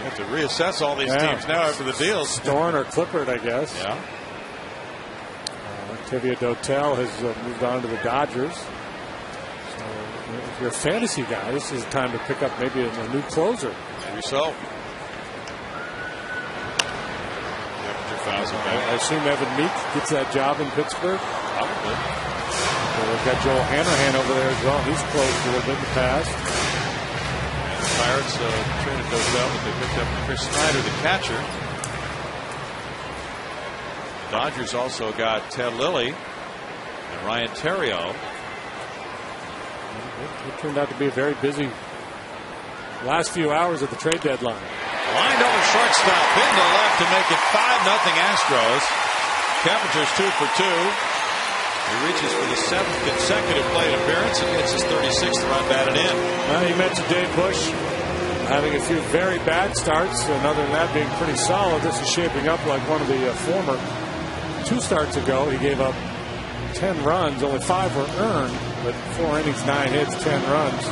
have to reassess all these teams now after the deals. Storing or Clippard, I guess. Yeah. Tavia Dotel has moved on to the Dodgers. So if you're a fantasy guy, this is time to pick up maybe a new closer. Maybe so. I assume Evan Meek gets that job in Pittsburgh. Probably. So they've got Joel Hanrahan over there as well. He's closed a little bit in the past. And the Pirates traded Dotel, but they picked up Chris Snyder, the catcher. Dodgers also got Ted Lilly and Ryan Theriot. It turned out to be a very busy last few hours of the trade deadline. Lined over shortstop, hitting to left to make it 5-0 Astros. Keppinger's 2 for 2. He reaches for the 7th consecutive plate appearance and gets his 36th run batted in. Well, you mentioned Dave Bush having a few very bad starts, and other than that being pretty solid. This is shaping up like one of the former 2 starts ago. He gave up 10 runs, only 5 were earned, but 4 innings, 9 hits, 10 runs.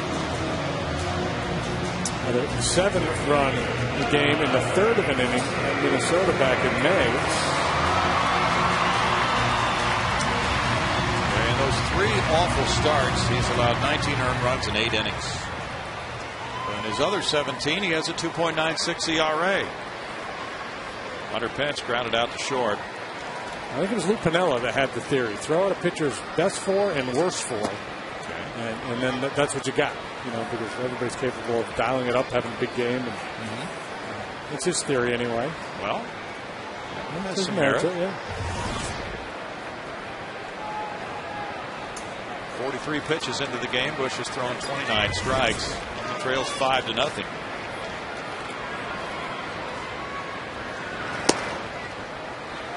Had a 7th run game in the 3rd of an inning in Minnesota back in May. In those 3 awful starts, he's allowed 19 earned runs in 8 innings. In his other 17, he has a 2.96 ERA. Under pitch, grounded out to short. I think it was Lou Piniella that had the theory. Throw out a pitcher's best 4 and worst 4. Okay. And then that's what you got. You know, because everybody's capable of dialing it up, having a big game. And, it's his theory anyway. Well, that's some merit. Yeah. 43 pitches into the game. Bush has thrown 29 strikes. He trails 5-0.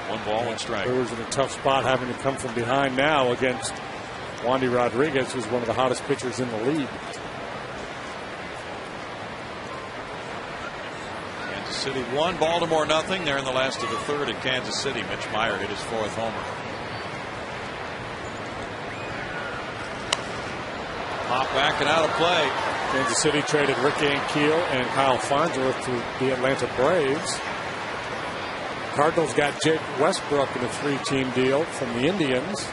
1 ball, 1 strike. Brewers in a tough spot, having to come from behind now against Wandy Rodriguez, who's one of the hottest pitchers in the league. Kansas City 1, Baltimore 0. They're in the last of the 3rd in Kansas City. Mitch Meyer hit his 4th homer. Pop back and out of play. Kansas City traded Rick Ankiel and Kyle Farnsworth to the Atlanta Braves. Cardinals got Jake Westbrook in a 3-team deal from the Indians,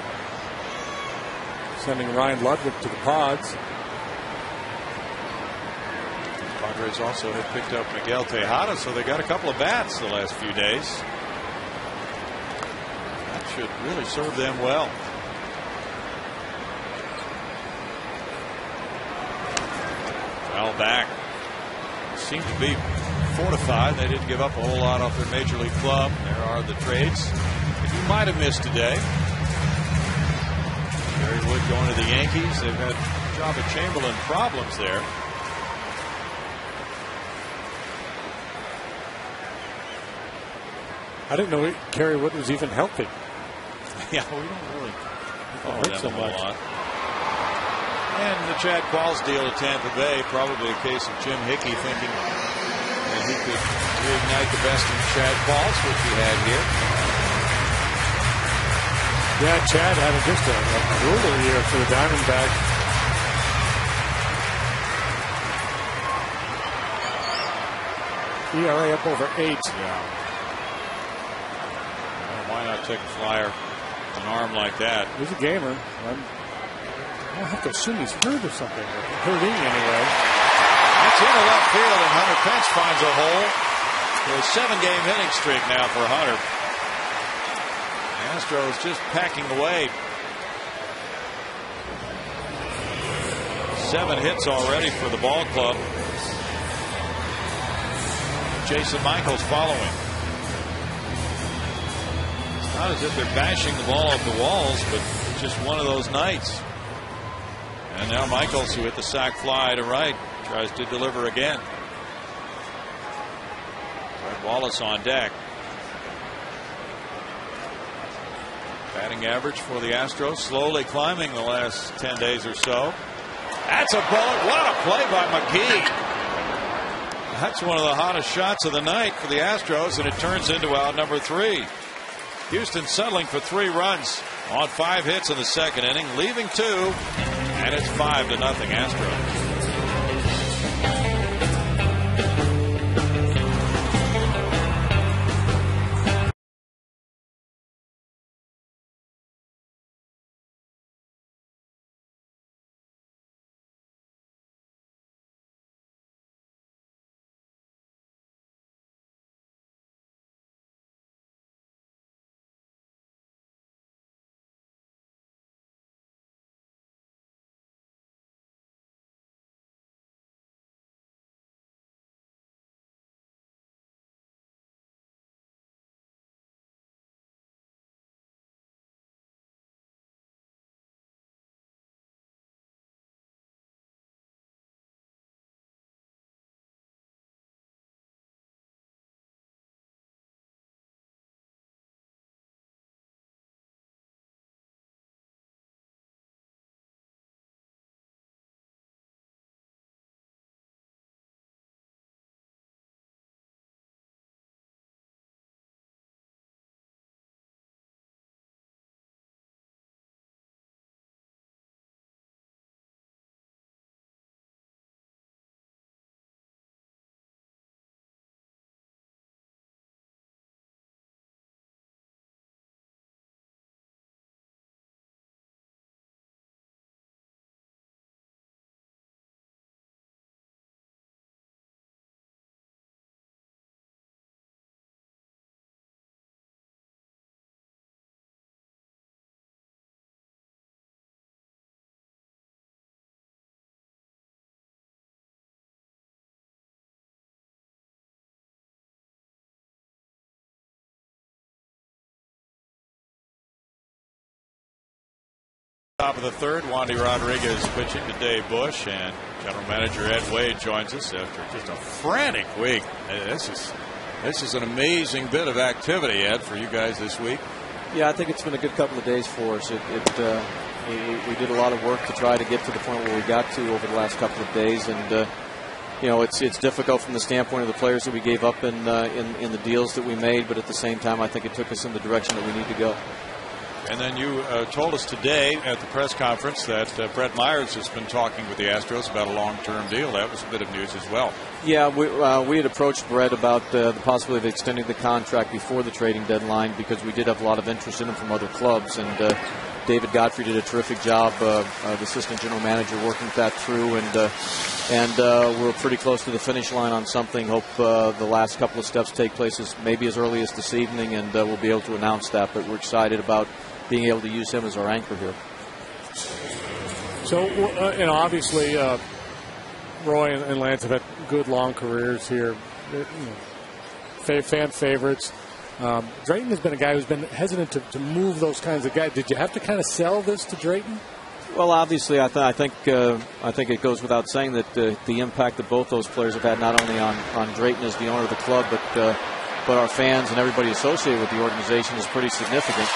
sending Ryan Ludwig to the Pods. Padres also have picked up Miguel Tejada, so they got a couple of bats the last few days. That should really serve them well. Foul back. Seemed to be fortified. They didn't give up a whole lot off their major league club. There are the trades that you might have missed today. Gary Wood going to the Yankees. They've had Jabba Chamberlain problems there. I didn't know Gary Wood was even healthy. Yeah, we don't really follow them so a whole lot. And the Chad Qualls deal to Tampa Bay, probably a case of Jim Hickey thinking that he could reignite the best in Chad Qualls, which he had here. Yeah, Chad had just a brutal year for the Diamondbacks. ERA up over 8. Yeah. Well, why not take a flyer, an arm like that? He's a gamer. I have to assume he's hurt or something. Hurting anyway. That's into left field, and Hunter Pence finds a hole. A 7-game hitting streak now for Hunter. Astros just packing away. 7 hits already for the ball club. Jason Michaels following. It's not as if they're bashing the ball off the walls, but it's just one of those nights. And now Michaels, who hit the sac fly to right, tries to deliver again. Fred Wallace on deck. Batting average for the Astros slowly climbing the last 10 days or so. That's a bullet. What a play by McGee. That's one of the hottest shots of the night for the Astros, and it turns into out number 3. Houston settling for 3 runs on 5 hits in the second inning, leaving 2, and it's 5-0 Astros. Top of the third, Wandy Rodriguez pitching to Dave Bush, and General Manager Ed Wade joins us after just a frantic week. This is an amazing bit of activity, Ed, for you guys this week. Yeah, I think it's been a good couple of days for us. We did a lot of work to try to get to the point where we got to over the last couple of days, and it's difficult from the standpoint of the players that we gave up in the deals that we made, but at the same time, I think it took us in the direction that we need to go. And then you told us today at the press conference that Brett Myers has been talking with the Astros about a long-term deal. That was a bit of news as well. Yeah, we had approached Brett about the possibility of extending the contract before the trading deadline because we did have a lot of interest in him from other clubs. And David Godfrey did a terrific job, the assistant general manager, working that through. And we're pretty close to the finish line on something. Hope the last couple of steps take place maybe as early as this evening, and we'll be able to announce that. But we're excited about being able to use him as our anchor here. So, obviously, Roy and Lance have had good long careers here. Fan favorites. Drayton has been a guy who's been hesitant to move those kinds of guys. Did you have to kind of sell this to Drayton? Well, obviously, I think it goes without saying that the impact that both those players have had, not only on Drayton as the owner of the club, but our fans and everybody associated with the organization, is pretty significant.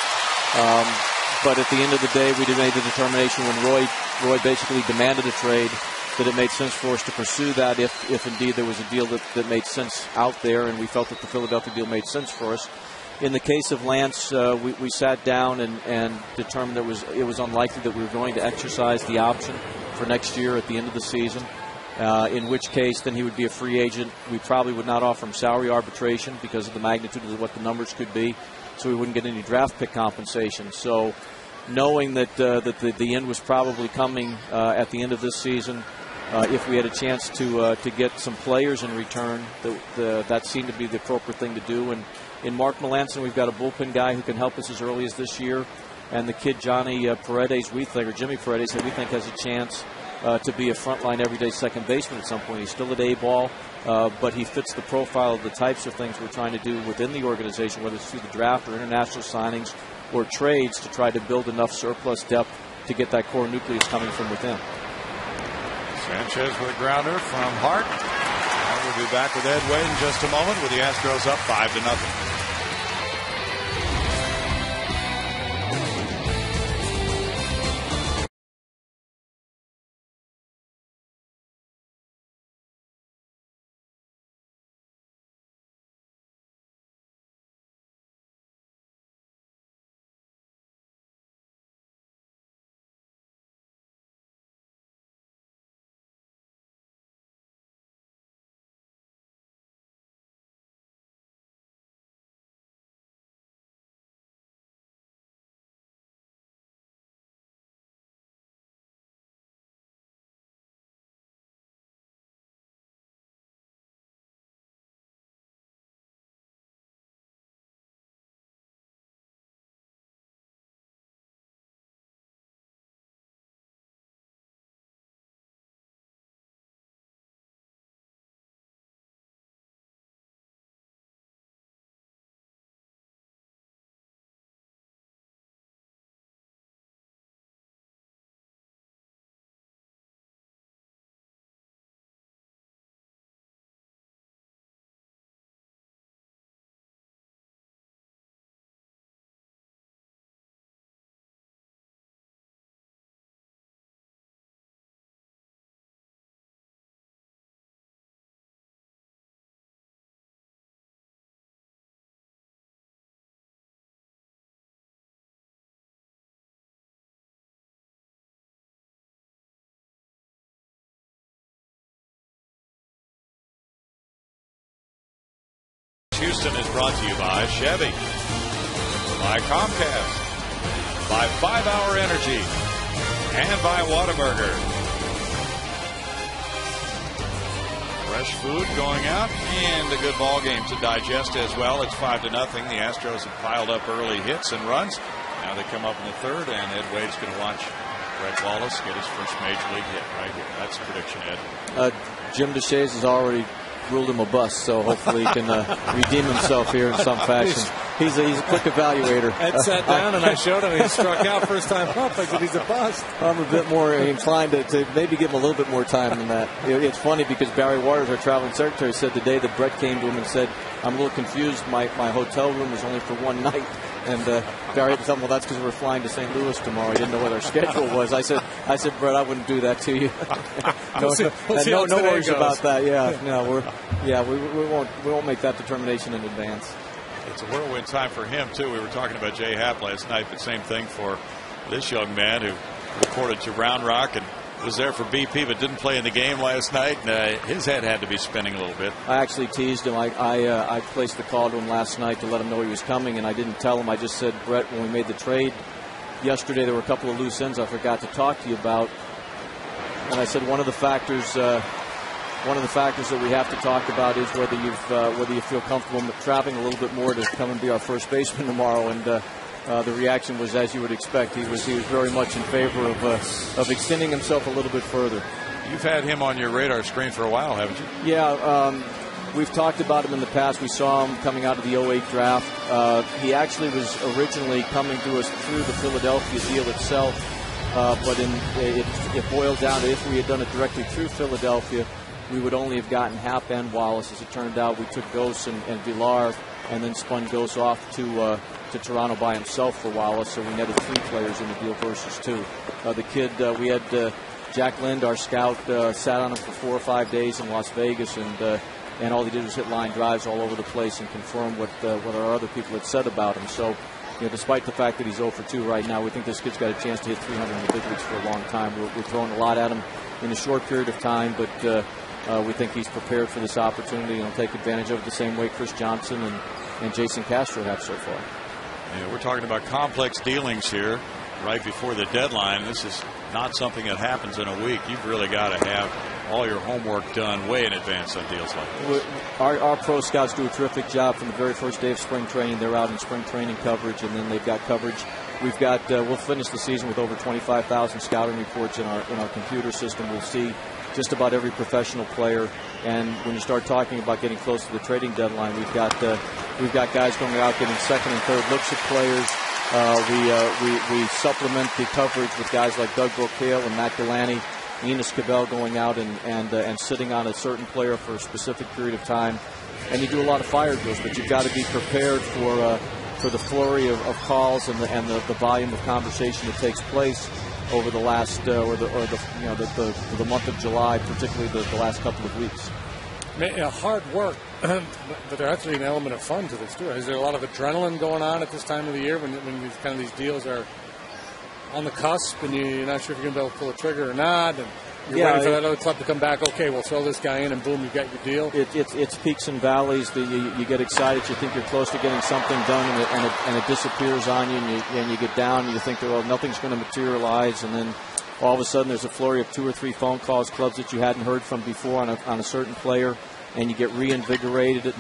But at the end of the day, we made the determination when Roy basically demanded a trade that it made sense for us to pursue that if indeed there was a deal that made sense out there, and we felt that the Philadelphia deal made sense for us. In the case of Lance, we sat down and determined that it was unlikely that we were going to exercise the option for next year at the end of the season, in which case then he would be a free agent. We probably would not offer him salary arbitration because of the magnitude of what the numbers could be, so we wouldn't get any draft pick compensation. So knowing that the end was probably coming at the end of this season, if we had a chance to get some players in return, that seemed to be the appropriate thing to do. And in Mark Melanson, we've got a bullpen guy who can help us as early as this year. And the kid Johnny Paredes, Jimmy Paredes, that we think has a chance to be a frontline everyday second baseman at some point. He's still at A-ball, but he fits the profile of the types of things we're trying to do within the organization, whether it's through the draft or international signings or trades, to try to build enough surplus depth to get that core nucleus coming from within. Sanchez with a grounder from Hart. And we'll be back with Ed Wade in just a moment with the Astros up 5-0. Houston is brought to you by Chevy, by Comcast, by 5-Hour Energy, and by Whataburger. Fresh food going out and a good ball game to digest as well. It's 5-0. The Astros have piled up early hits and runs. Now they come up in the third, and Ed Wade's going to watch Brett Wallace get his first major league hit right here. That's the prediction, Ed. Jim DeShays has already ruled him a bust, so hopefully he can redeem himself here in some fashion. He's a quick evaluator. Ed sat down and I showed him. He struck out first time up. I said he's a bust. I'm a bit more inclined to maybe give him a little bit more time than that. It's funny because Barry Waters, our traveling secretary, said today that Brett came to him and said, "I'm a little confused. My hotel room is only for one night." And Barry had to tell him, "Well, that's because we're flying to St. Louis tomorrow." He didn't know what our schedule was. I said, Brett, I wouldn't do that to you. No worries about that. We won't make that determination in advance. It's a whirlwind time for him too. We were talking about Jay Happ last night, but same thing for this young man who reported to Round Rock and was there for BP but didn't play in the game last night. His head had to be spinning a little bit. I actually teased him. I placed the call to him last night to let him know he was coming, and I didn't tell him. I just said, Brett, when we made the trade yesterday, there were a couple of loose ends I forgot to talk to you about. And I said one of the factors that we have to talk about is whether you feel comfortable traveling a little bit more to come and be our first baseman tomorrow. And the reaction was as you would expect. He was very much in favor of extending himself a little bit further. You've had him on your radar screen for a while, haven't you? Yeah, we've talked about him in the past. We saw him coming out of the 08 draft. He actually was originally coming to us through the Philadelphia deal itself, but it boiled down to if we had done it directly through Philadelphia, we would only have gotten Happ and Wallace. As it turned out, we took Gose and Villar and then spun Gose off to Toronto by himself for Wallace, so we netted 3 players in the deal versus 2. The kid, we had Jack Lind, our scout, sat on him for 4 or 5 days in Las Vegas, and and all he did was hit line drives all over the place and confirm what our other people had said about him. So, despite the fact that he's 0 for 2 right now, we think this kid's got a chance to hit 300 in the big leagues for a long time. We're throwing a lot at him in a short period of time, but we think he's prepared for this opportunity and will take advantage of it the same way Chris Johnson and Jason Castro have so far. Yeah, we're talking about complex dealings here right before the deadline. This is not something that happens in a week. You've really got to have all your homework done way in advance on deals like this. Our pro scouts do a terrific job from the very first day of spring training. They're out in spring training coverage, and then they've got coverage. We've got we'll finish the season with over 25,000 scouting reports in our computer system. We'll see just about every professional player, and when you start talking about getting close to the trading deadline, we've got guys going out getting second and third looks at players. We supplement the coverage with guys like Doug Brocail and Matt Galani, Enos Cabell going out and sitting on a certain player for a specific period of time. And you do a lot of fire drills, but you've got to be prepared for the flurry of calls and the volume of conversation that takes place over the last the month of July, particularly the last couple of weeks. Hard work, but there has to be an element of fun to this too. Is there a lot of adrenaline going on at this time of the year when these deals are on the cusp and you're not sure if you're going to be able to pull a trigger or not, and you're waiting for that other club to come back? Okay, we'll throw this guy in, and boom, you got your deal. It's peaks and valleys. You get excited. You think you're close to getting something done, and it disappears on you, and you get down, and you think, well, nothing's going to materialize, and then all of a sudden there's a flurry of 2 or 3 phone calls, clubs that you hadn't heard from before on a certain player, and you get reinvigorated.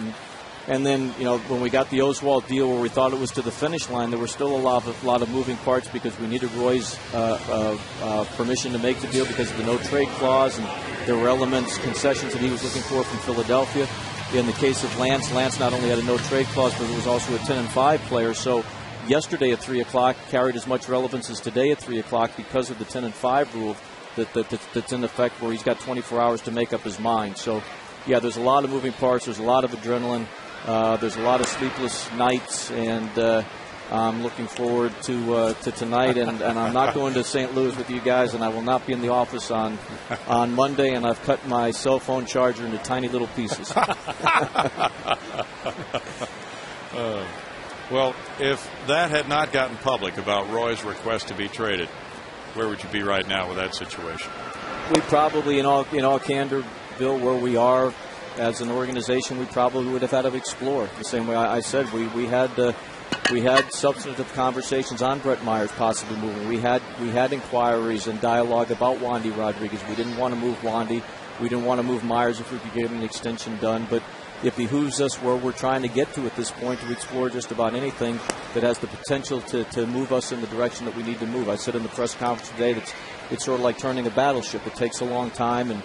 And then, when we got the Oswald deal where we thought it was to the finish line, there were still a lot of moving parts because we needed Roy's permission to make the deal because of the no-trade clause, and there were concessions that he was looking for from Philadelphia. In the case of Lance not only had a no-trade clause, but it was also a 10-5 player. So yesterday at 3 o'clock carried as much relevance as today at 3 o'clock because of the 10-5 rule that's in effect, where he's got 24 hours to make up his mind. So, yeah, there's a lot of moving parts. There's a lot of adrenaline. There's a lot of sleepless nights, and I'm looking forward to tonight. And I'm not going to St. Louis with you guys, and I will not be in the office on Monday. And I've cut my cell phone charger into tiny little pieces. Well, if that had not gotten public about Roy's request to be traded, where would you be right now with that situation? We probably, in all candor, Bill, where we are as an organization, we probably would have had to explore the same way I said. We had substantive conversations on Brett Myers possibly moving. We had inquiries and dialogue about Wandy Rodriguez. We didn't want to move Wandy. We didn't want to move Myers if we could get him an extension done. But it behooves us, where we're trying to get to at this point, to explore just about anything that has the potential to move us in the direction that we need to move. I said in the press conference today that it's sort of like turning a battleship. It takes a long time, and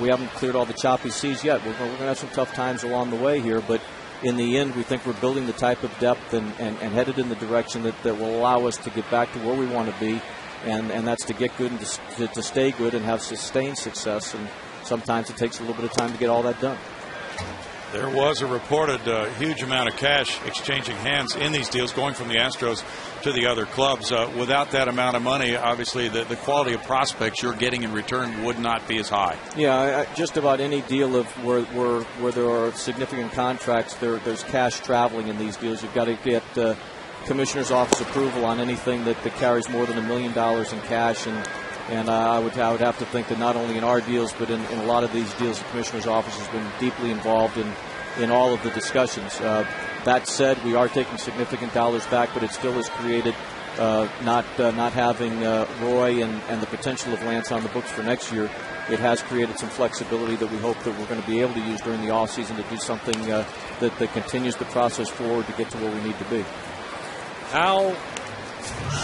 we haven't cleared all the choppy seas yet. We're going to have some tough times along the way here, but in the end, we think we're building the type of depth and headed in the direction that will allow us to get back to where we want to be, and that's to get good and to stay good and have sustained success. And sometimes it takes a little bit of time to get all that done. There was a reported huge amount of cash exchanging hands in these deals, going from the Astros to the other clubs. Without that amount of money, obviously the quality of prospects you're getting in return would not be as high. Yeah, just about any deal of where there are significant contracts, there's cash traveling in these deals. You've got to get commissioner's office approval on anything that carries more than $1 million in cash, and I would have to think that not only in our deals, but in a lot of these deals, the commissioner's office has been deeply involved in all of the discussions. That said, we are taking significant dollars back, but it still has created not having Roy and the potential of Lance on the books for next year. It has created some flexibility that we hope that we're going to be able to use during the offseason to do something that continues the process forward to get to where we need to be. How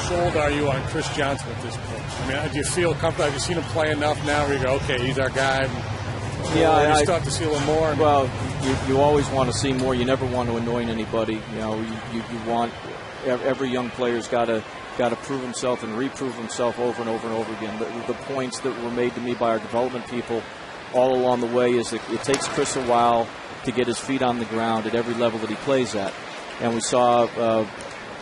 sold are you on Chris Johnson at this point? I mean, do you feel comfortable? Have you seen him play enough now where you go, okay, he's our guy? Yeah, I still have to see a little more. Well, you always want to see more. You never want to annoy anybody. You want every young player's got to prove himself and reprove himself over and over and over again. The points that were made to me by our development people all along the way is that it takes Chris a while to get his feet on the ground at every level that he plays at. And we saw,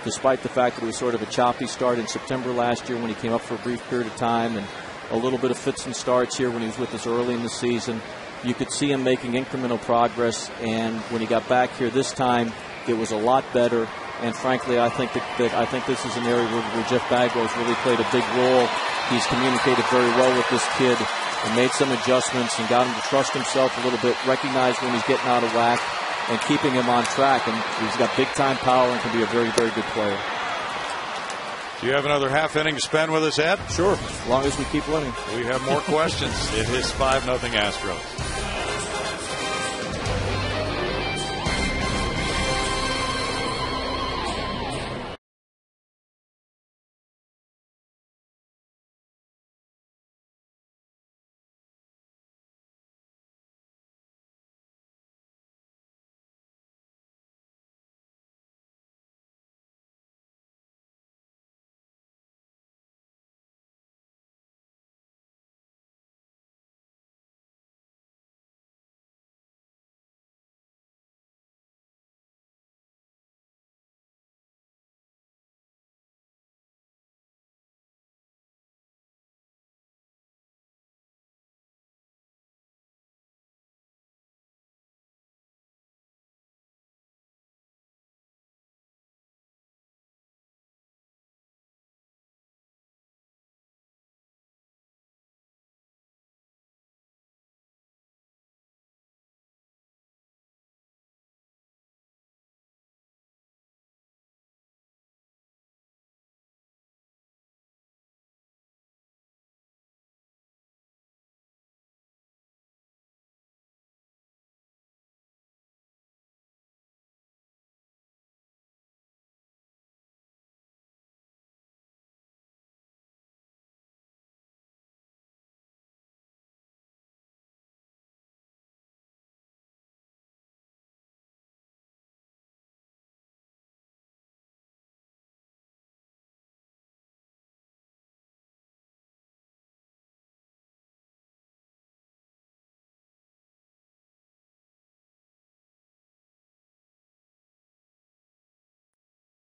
despite the fact that it was sort of a choppy start in September last year when he came up for a brief period of time, and a little bit of fits and starts here when he was with us early in the season, you could see him making incremental progress. And when he got back here this time, it was a lot better. And frankly, I think that this is an area where Jeff Bagwell's really played a big role. He's communicated very well with this kid and made some adjustments and got him to trust himself a little bit, recognize when he's getting out of whack, and keeping him on track. And he's got big-time power and can be a very, very good player. Do you have another half inning to spend with us, Ed? Sure, as long as we keep winning. We have more questions. It is 5-0 Astros.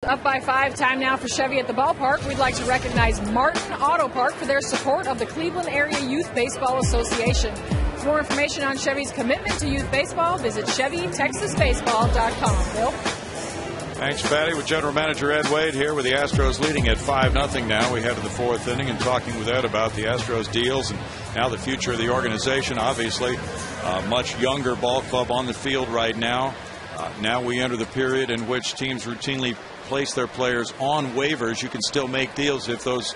Up by 5, time now for Chevy at the ballpark. We'd like to recognize Martin Auto Park for their support of the Cleveland Area Youth Baseball Association. For more information on Chevy's commitment to youth baseball, visit ChevyTexasBaseball.com. Bill? Thanks, Patty. With General Manager Ed Wade here with the Astros leading at 5-0 now. We head to the 4th inning and talking with Ed about the Astros deals and now the future of the organization. Obviously, a much younger ball club on the field right now. Now we enter the period in which teams routinely place their players on waivers. You can still make deals if those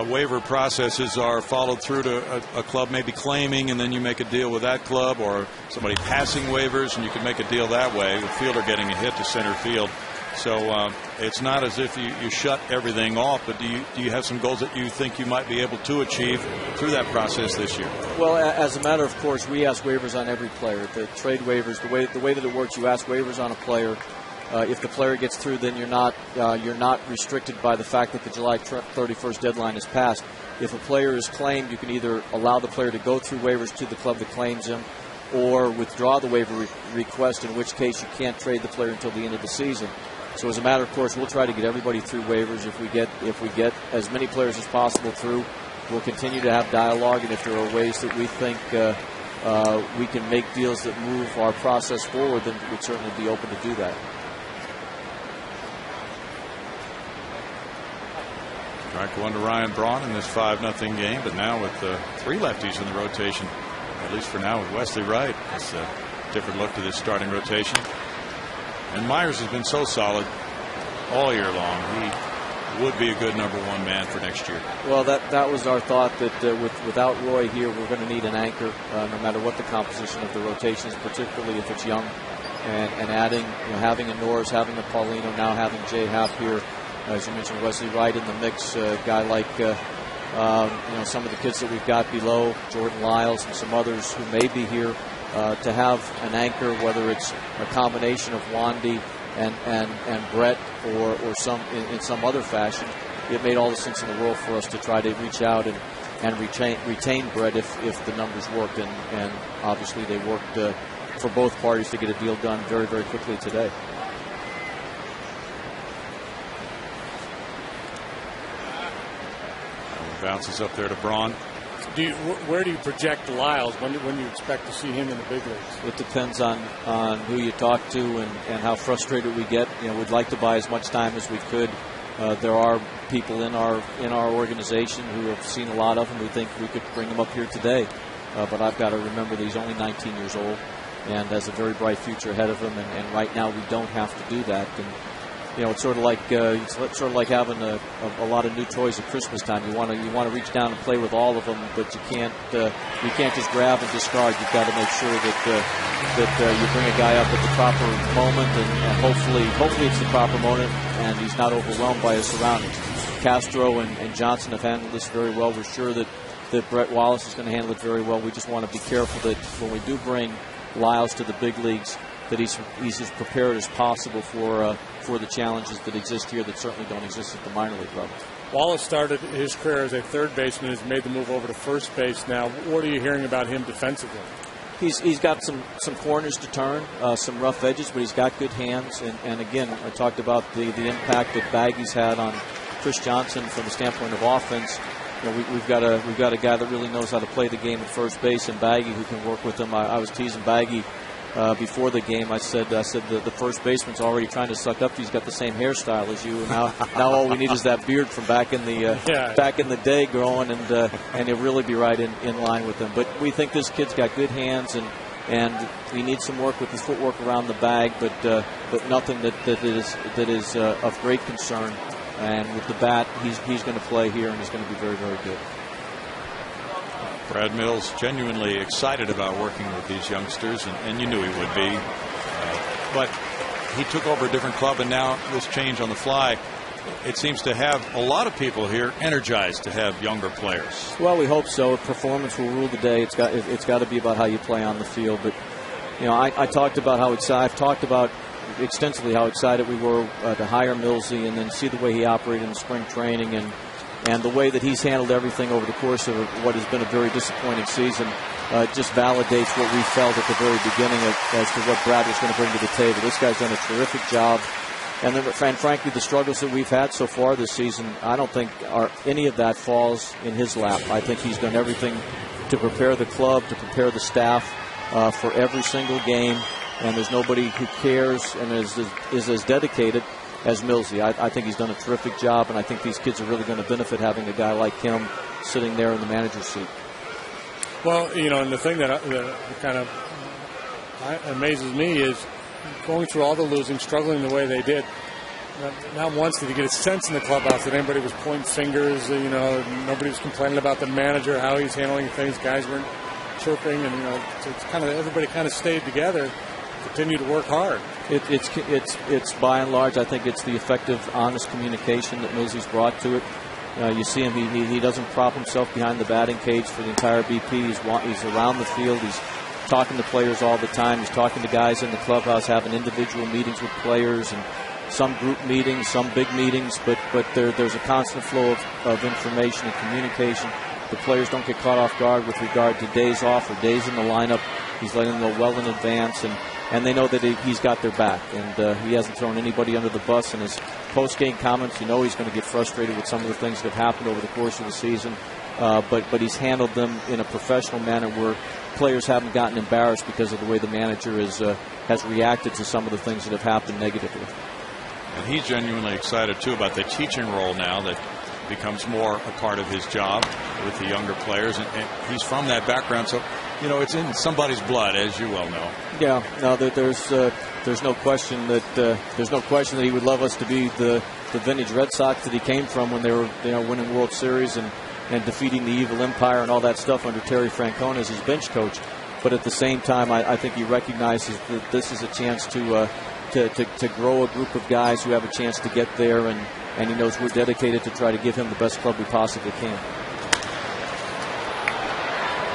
waiver processes are followed through to a club maybe claiming, and then you make a deal with that club, or somebody passing waivers, and you can make a deal that way. The fielder getting a hit to center field. So it's not as if you shut everything off, but do you have some goals that you think you might be able to achieve through that process this year? Well, as a matter of course, we ask waivers on every player. The trade waivers, the way that it works, you ask waivers on a player. If the player gets through, then you're not restricted by the fact that the July 31st deadline is passed. If a player is claimed, you can either allow the player to go through waivers to the club that claims him, or withdraw the waiver request, in which case you can't trade the player until the end of the season. So as a matter of course, we'll try to get everybody through waivers. If we get as many players as possible through, we'll continue to have dialogue, and if there are ways that we think we can make deals that move our process forward, then we'd certainly be open to do that. Strike one to Ryan Braun in this 5-0 game, but now with 3 lefties in the rotation, at least for now with Wesley Wright. It's a different look to this starting rotation. And Myers has been so solid all year long. He would be a good number 1 man for next year. Well, that was our thought, that without Roy here, we're going to need an anchor, no matter what the composition of the rotation is, particularly if it's young. And adding, having a Norris, having a Paulino, now having Jay Happ here. As you mentioned, Wesley Wright in the mix, a guy like some of the kids that we've got below, Jordan Lyles and some others who may be here, to have an anchor, whether it's a combination of Wandy and Brett or some in some other fashion. It made all the sense in the world for us to try to reach out and retain Brett if the numbers worked, and obviously they worked for both parties to get a deal done very, very quickly today. Bounces up there to Braun. Where do you project Lyles? When do you expect to see him in the big leagues? It depends on who you talk to and how frustrated we get. We'd like to buy as much time as we could. There are people in our organization who have seen a lot of him who think we could bring him up here today. But I've got to remember that he's only 19 years old and has a very bright future ahead of him. And right now we don't have to do that. And it's sort of like having a lot of new toys at Christmas time. You want to reach down and play with all of them, but you can't just grab and discard. You've got to make sure that you bring a guy up at the proper moment, and hopefully it's the proper moment, and he's not overwhelmed by his surroundings. Castro and Johnson have handled this very well. We're sure that Brett Wallace is going to handle it very well. We just want to be careful that when we do bring Lyles to the big leagues, that he's as prepared as possible for the challenges that exist here that certainly don't exist at the minor league level. Wallace started his career as a third baseman, has made the move over to first base now. What are you hearing about him defensively? He's got some corners to turn, some rough edges, but he's got good hands. And again, I talked about the impact that Baggy's had on Chris Johnson from the standpoint of offense. We've got a guy that really knows how to play the game at first base, and Baggy who can work with him. I was teasing Baggy before the game. I said the first baseman's already trying to suck up. He's got the same hairstyle as you. Now all we need is that beard from back in the day growing, and he'll really be right in line with them. But we think this kid's got good hands, and he needs some work with his footwork around the bag, but nothing that is of great concern. And with the bat, he's going to play here, and he's going to be very, very good. Brad Mills genuinely excited about working with these youngsters, and you knew he would be. But he took over a different club, and now this change on the fly, it seems to have a lot of people here energized to have younger players. Well, we hope so. Performance will rule the day. It's got to be about how you play on the field. But I talked about how excited. I've talked about extensively how excited we were to hire Millsy and then see the way he operated in spring training and the way that he's handled everything over the course of what has been a very disappointing season. Just validates what we felt at the very beginning as to what Brad was going to bring to the table. This guy's done a terrific job. And frankly, the struggles that we've had so far this season, I don't think any of that falls in his lap. I think he's done everything to prepare the club, to prepare the staff for every single game. And there's nobody who cares and is as dedicated as Millsy. I think he's done a terrific job, and I think these kids are really going to benefit having a guy like him sitting there in the manager's seat. Well, and the thing that kind of amazes me is going through all the losing, struggling the way they did. Not once did you get a sense in the clubhouse that anybody was pointing fingers. Nobody was complaining about the manager, how he's handling things. Guys weren't chirping, and it's kind of everybody kind of stayed together. Continue to work hard. It's by and large, I think it's the effective, honest communication that Millsy's brought to it. You see him; he doesn't prop himself behind the batting cage for the entire BP. He's around the field. He's talking to players all the time. He's talking to guys in the clubhouse, having individual meetings with players, and some group meetings, some big meetings. But there's a constant flow of information and communication. The players don't get caught off guard with regard to days off or days in the lineup. He's letting them know well in advance, and they know that he's got their back, and he hasn't thrown anybody under the bus. In his post-game comments, he's going to get frustrated with some of the things that have happened over the course of the season, but he's handled them in a professional manner where players haven't gotten embarrassed because of the way the manager has reacted to some of the things that have happened negatively. And he's genuinely excited, too, about the teaching role now that becomes more a part of his job with the younger players, and he's from that background, so it's in somebody's blood, as you well know. Yeah, no, there's no question that he would love us to be the vintage Red Sox that he came from when they were winning World Series and defeating the evil empire and all that stuff under Terry Francona as his bench coach. But at the same time, I think he recognizes that this is a chance to grow a group of guys who have a chance to get there, and he knows we're dedicated to try to give him the best club we possibly can.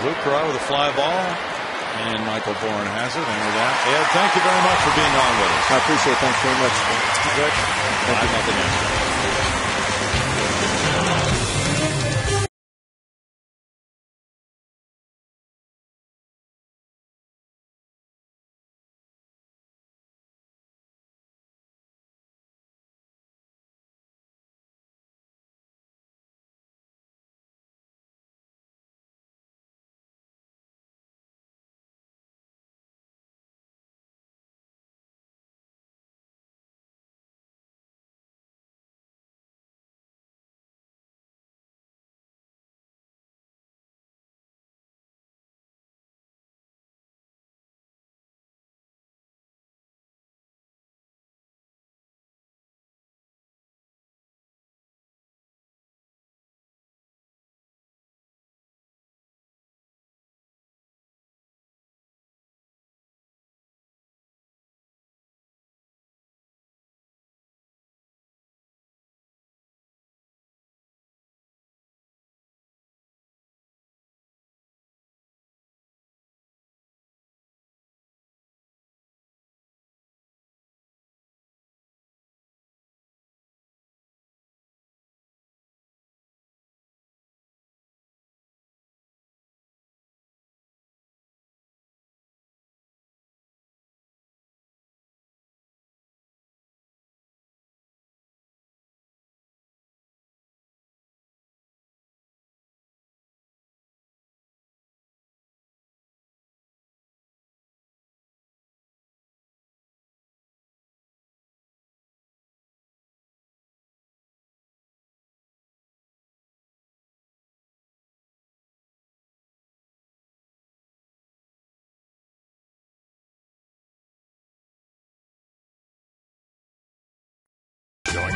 Luke Perot with a fly ball, and Michael Bourne has it. And with that, Ed, thank you very much for being on with us. I appreciate it. Thanks very much. Good. Thank you.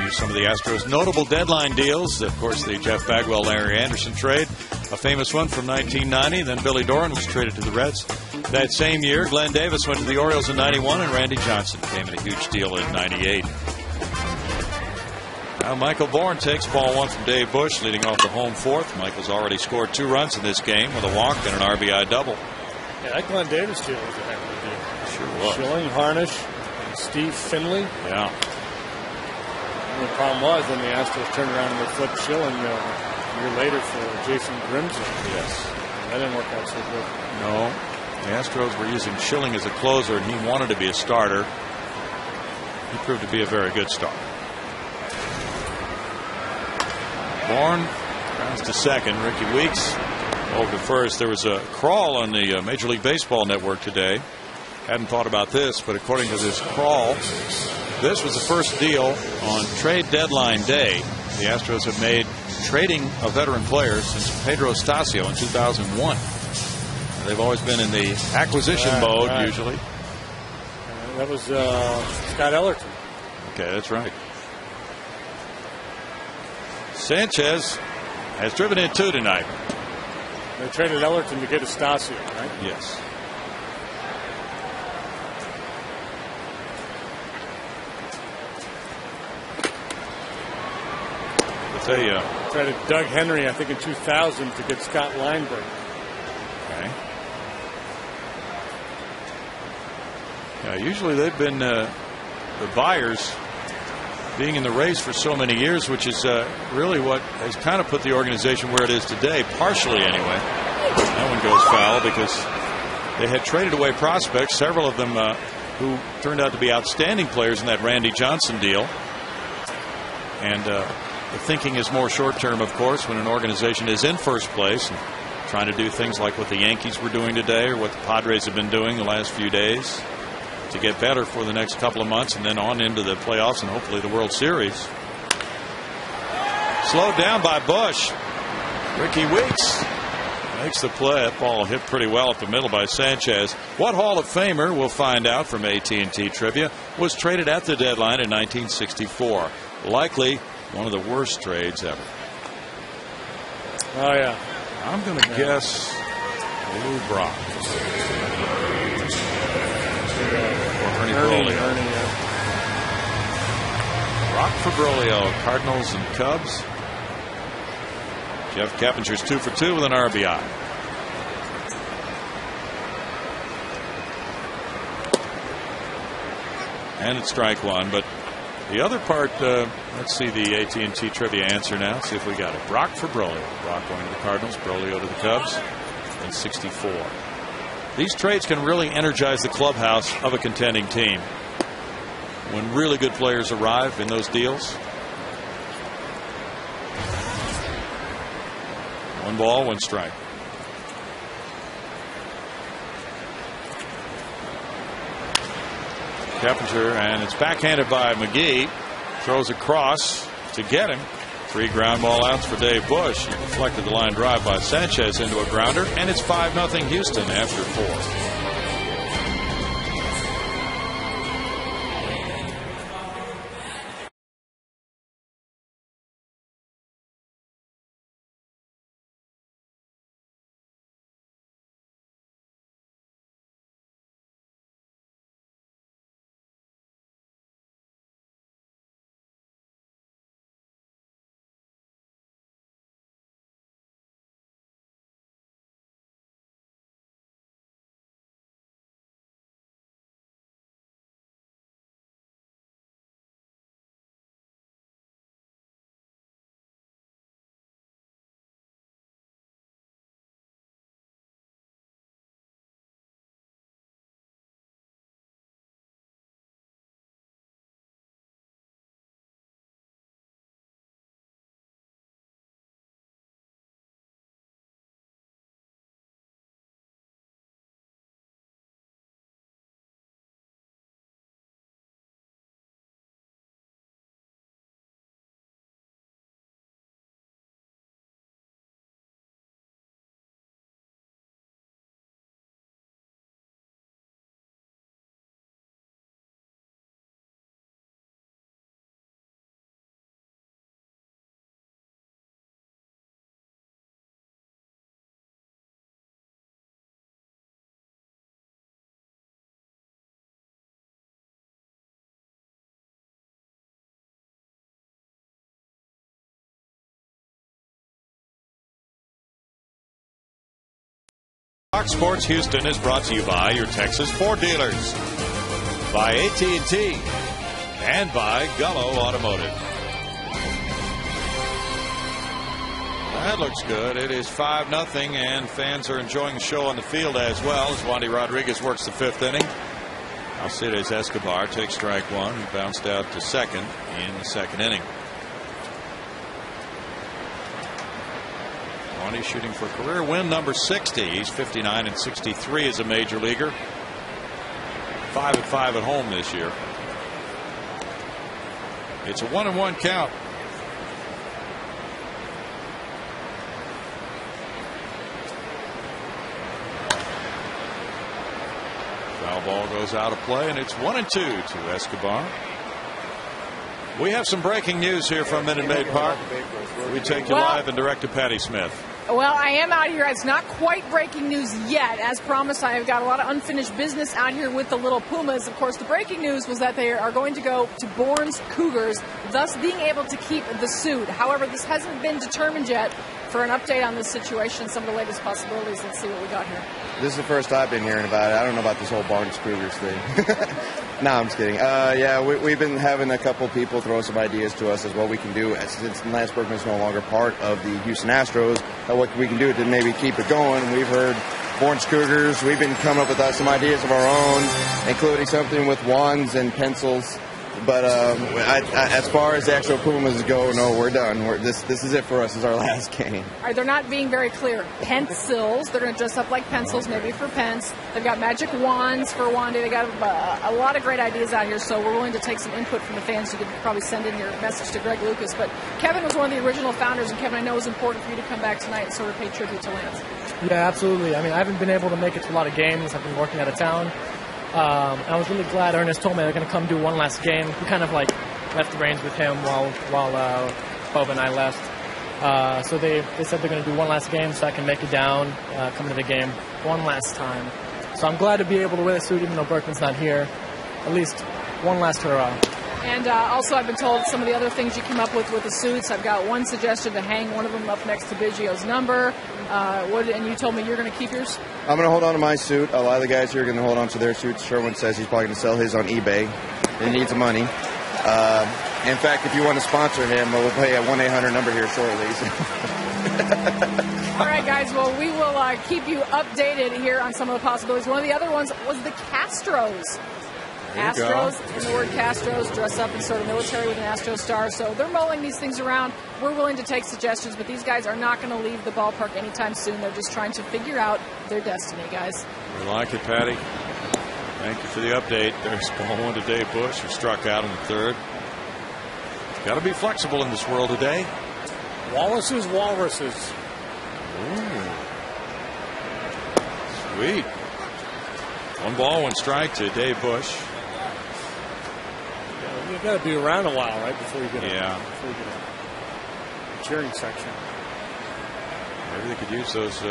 Here's some of the Astros' notable deadline deals. Of course, the Jeff Bagwell, Larry Anderson trade, a famous one from 1990. Then Billy Doran was traded to the Reds that same year. Glenn Davis went to the Orioles in 91, and Randy Johnson came in a huge deal in 98. Now Michael Bourne takes ball one from Dave Bush, leading off the home fourth. Michael's already scored 2 runs in this game with a walk and an RBI double. Yeah, that Glenn Davis deal was a heck of a deal. Sure was. Schilling, Harnish, and Steve Finley. Yeah. And the problem was then the Astros turned around and they flipped Schilling a year later for Jason Grimsley. Yes. And that didn't work out so good. No. The Astros were using Schilling as a closer, and he wanted to be a starter. He proved to be a very good starter. Bourne rounds to second. Ricky Weeks over to first. There was a crawl on the Major League Baseball network today. Hadn't thought about this, but according to this crawl, this was the first deal on trade deadline day the Astros have made trading a veteran player since Pedro Estacio in 2001. They've always been in the acquisition mode usually. That was Scott Ellerton. Okay, that's right. Sanchez has driven in 2 tonight. They traded Ellerton to get Estacio, right? Yes. They traded Doug Henry, I think, in 2000 to get Scott Lineberg. Okay. Yeah, usually they've been the buyers being in the race for so many years, which is really what has kind of put the organization where it is today, partially anyway. That one goes foul because they had traded away prospects, several of them who turned out to be outstanding players in that Randy Johnson deal. And the thinking is more short-term, of course, when an organization is in first place and trying to do things like what the Yankees were doing today or what the Padres have been doing the last few days to get better for the next couple of months and then on into the playoffs and hopefully the World Series. Slowed down by Bush. Ricky Weeks makes the play. That ball hit pretty well up the middle by Sanchez. What Hall of Famer, we'll find out from AT&T Trivia, was traded at the deadline in 1964. Likely one of the worst trades ever. Oh, yeah. I'm going to guess Lou Brock. Or Ernie Broglio. Brock for Broglio, Cardinals and Cubs. Jeff Keppinger's 2 for 2 with an RBI. And it's strike one, but the other part, let's see the AT&T Trivia answer now. See if we got it. Brock for Broglio. Brock going to the Cardinals, Broglio to the Cubs in 64. These trades can really energize the clubhouse of a contending team. When really good players arrive in those deals. 1 ball, 1 strike. Keppinger, and it's backhanded by McGee. Throws across to get him. 3 ground ball outs for Dave Bush. He deflected the line drive by Sanchez into a grounder, and it's 5-0 Houston after 4. Fox Sports Houston is brought to you by your Texas Ford dealers, by AT&T, and by Gullo Automotive. That looks good. It is 5-0, and fans are enjoying the show on the field as well as Wandy Rodriguez works the 5th inning. Alcides Escobar takes strike 1. He bounced out to second in the 2nd inning. Wandy shooting for career win number 60. He's 59 and 63 as a major leaguer. 5-5 at home this year. It's a 1-1 count. Foul ball goes out of play, and it's 1-2 to Escobar. We have some breaking news here from Minute Maid Park. We take you live and direct to Patty Smith. Well, I am out here. It's not quite breaking news yet. As promised, I have got a lot of unfinished business out here with the Little Pumas. Of course, the breaking news was that they are going to go to Bourne's Cougars, thus being able to keep the suit. However, this hasn't been determined yet. For an update on this situation, some of the latest possibilities, let's see what we got here. This is the first I've been hearing about it. I don't know about this whole Barnes Cougars thing. No, I'm just kidding. Yeah, we've been having a couple people throw some ideas to us as what we can do. Since Lance Berkman is no longer part of the Houston Astros, what we can do to maybe keep it going. We've heard Barnes Cougars. We've been coming up with some ideas of our own, including something with wands and pencils. But as far as the actual Pumas go, no, we're done. This is it for us. This is our last game. All right, they're not being very clear. Pencils. They're going to dress up like pencils, maybe for pens. They've got magic wands for Wandy. They got a lot of great ideas out here, so we're willing to take some input from the fans. You could probably send in your message to Greg Lucas. But Kevin was one of the original founders, and Kevin, I know it was important for you to come back tonight and sort of pay tribute to Lance. Yeah, absolutely. I mean, I haven't been able to make it to a lot of games. I've been working out of town. I was really glad Ernest told me they're going to come do one last game. We kind of left the reins with him while Bob and I left. So they said they're going to do one last game so I can make it down, come to the game one last time. So I'm glad to be able to wear the suit even though Berkman's not here. At least one last hurrah. And also, I've been told some of the other things you came up with the suits. I've got one suggestion to hang one of them up next to Biggio's number. And you told me you're going to keep yours? I'm going to hold on to my suit. A lot of the guys here are going to hold on to their suits. Sherwin says he's probably going to sell his on eBay. He needs the money. In fact, if you want to sponsor him, we'll pay a 1-800 number here shortly. All right, guys. Well, we will keep you updated here on some of the possibilities. One of the other ones was the Castros. Astros, and the word Castros, dress up in sort of military with an Astro star. So they're mulling these things around. We're willing to take suggestions, but these guys are not going to leave the ballpark anytime soon. They're just trying to figure out their destiny, guys. We like it, Patty. Thank you for the update. There's ball 1 to Dave Bush, who struck out in the 3rd. Got to be flexible in this world today. Walruses. Ooh. Sweet. 1 ball, 1 strike to Dave Bush. You've got to be around a while, right, before you get a cheering section. Maybe they could use those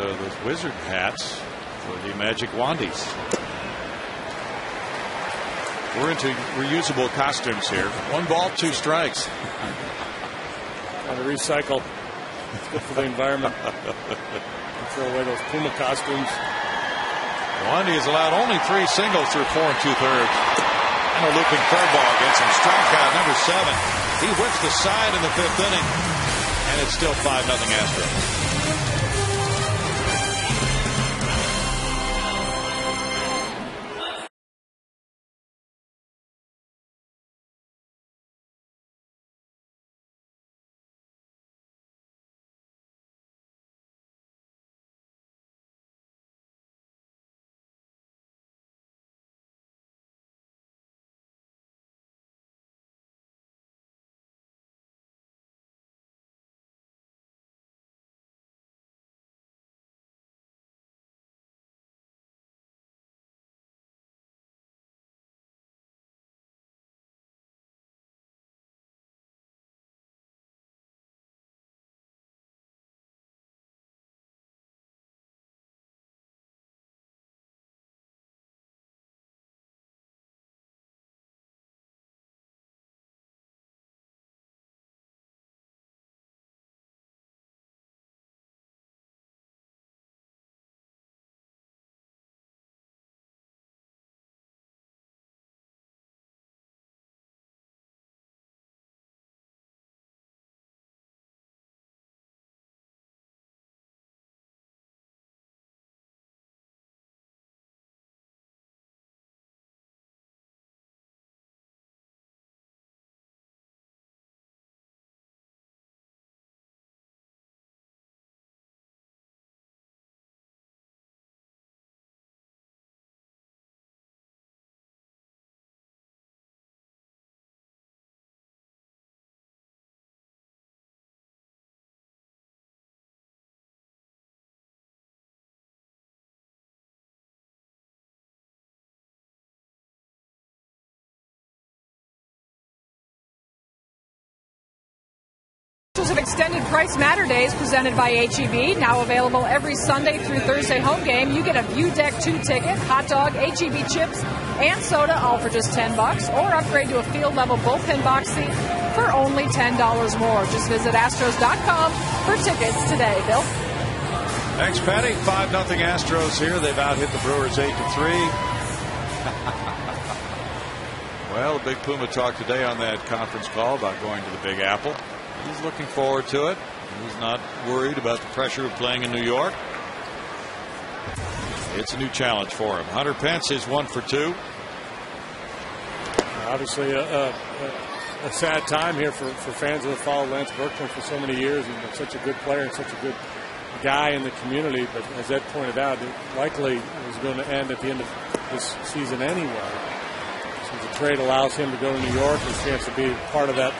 wizard hats for the Magic Wandies. We're into reusable costumes here. 1 ball, 2 strikes. Got to recycle. It's good for the environment. Throw away those Puma costumes. Wandy has allowed only 3 singles through 4 2/3. And a looping curveball gets him strikeout number 7. He whips the side in the 5th inning, and it's still 5-0 Astros. Astros have extended Price Matter Days presented by HEB. Now available every Sunday through Thursday home game. You get a View Deck 2 ticket, hot dog, HEB chips, and soda, all for just $10. Or upgrade to a field level bullpen box seat for only $10 more. Just visit Astros.com for tickets today. Bill? Thanks, Patty. 5-0 Astros here. They've out-hit the Brewers 8-3. Well, the Big Puma talked today on that conference call about going to the Big Apple. He's looking forward to it. He's not worried about the pressure of playing in New York. It's a new challenge for him. Hunter Pence is 1 for 2. Obviously, a sad time here for fans who have followed Lance Berkman for so many years. He's been such a good player and such a good guy in the community. But as Ed pointed out, it likely was going to end at the end of this season anyway. So the trade allows him to go to New York, his chance to be part of that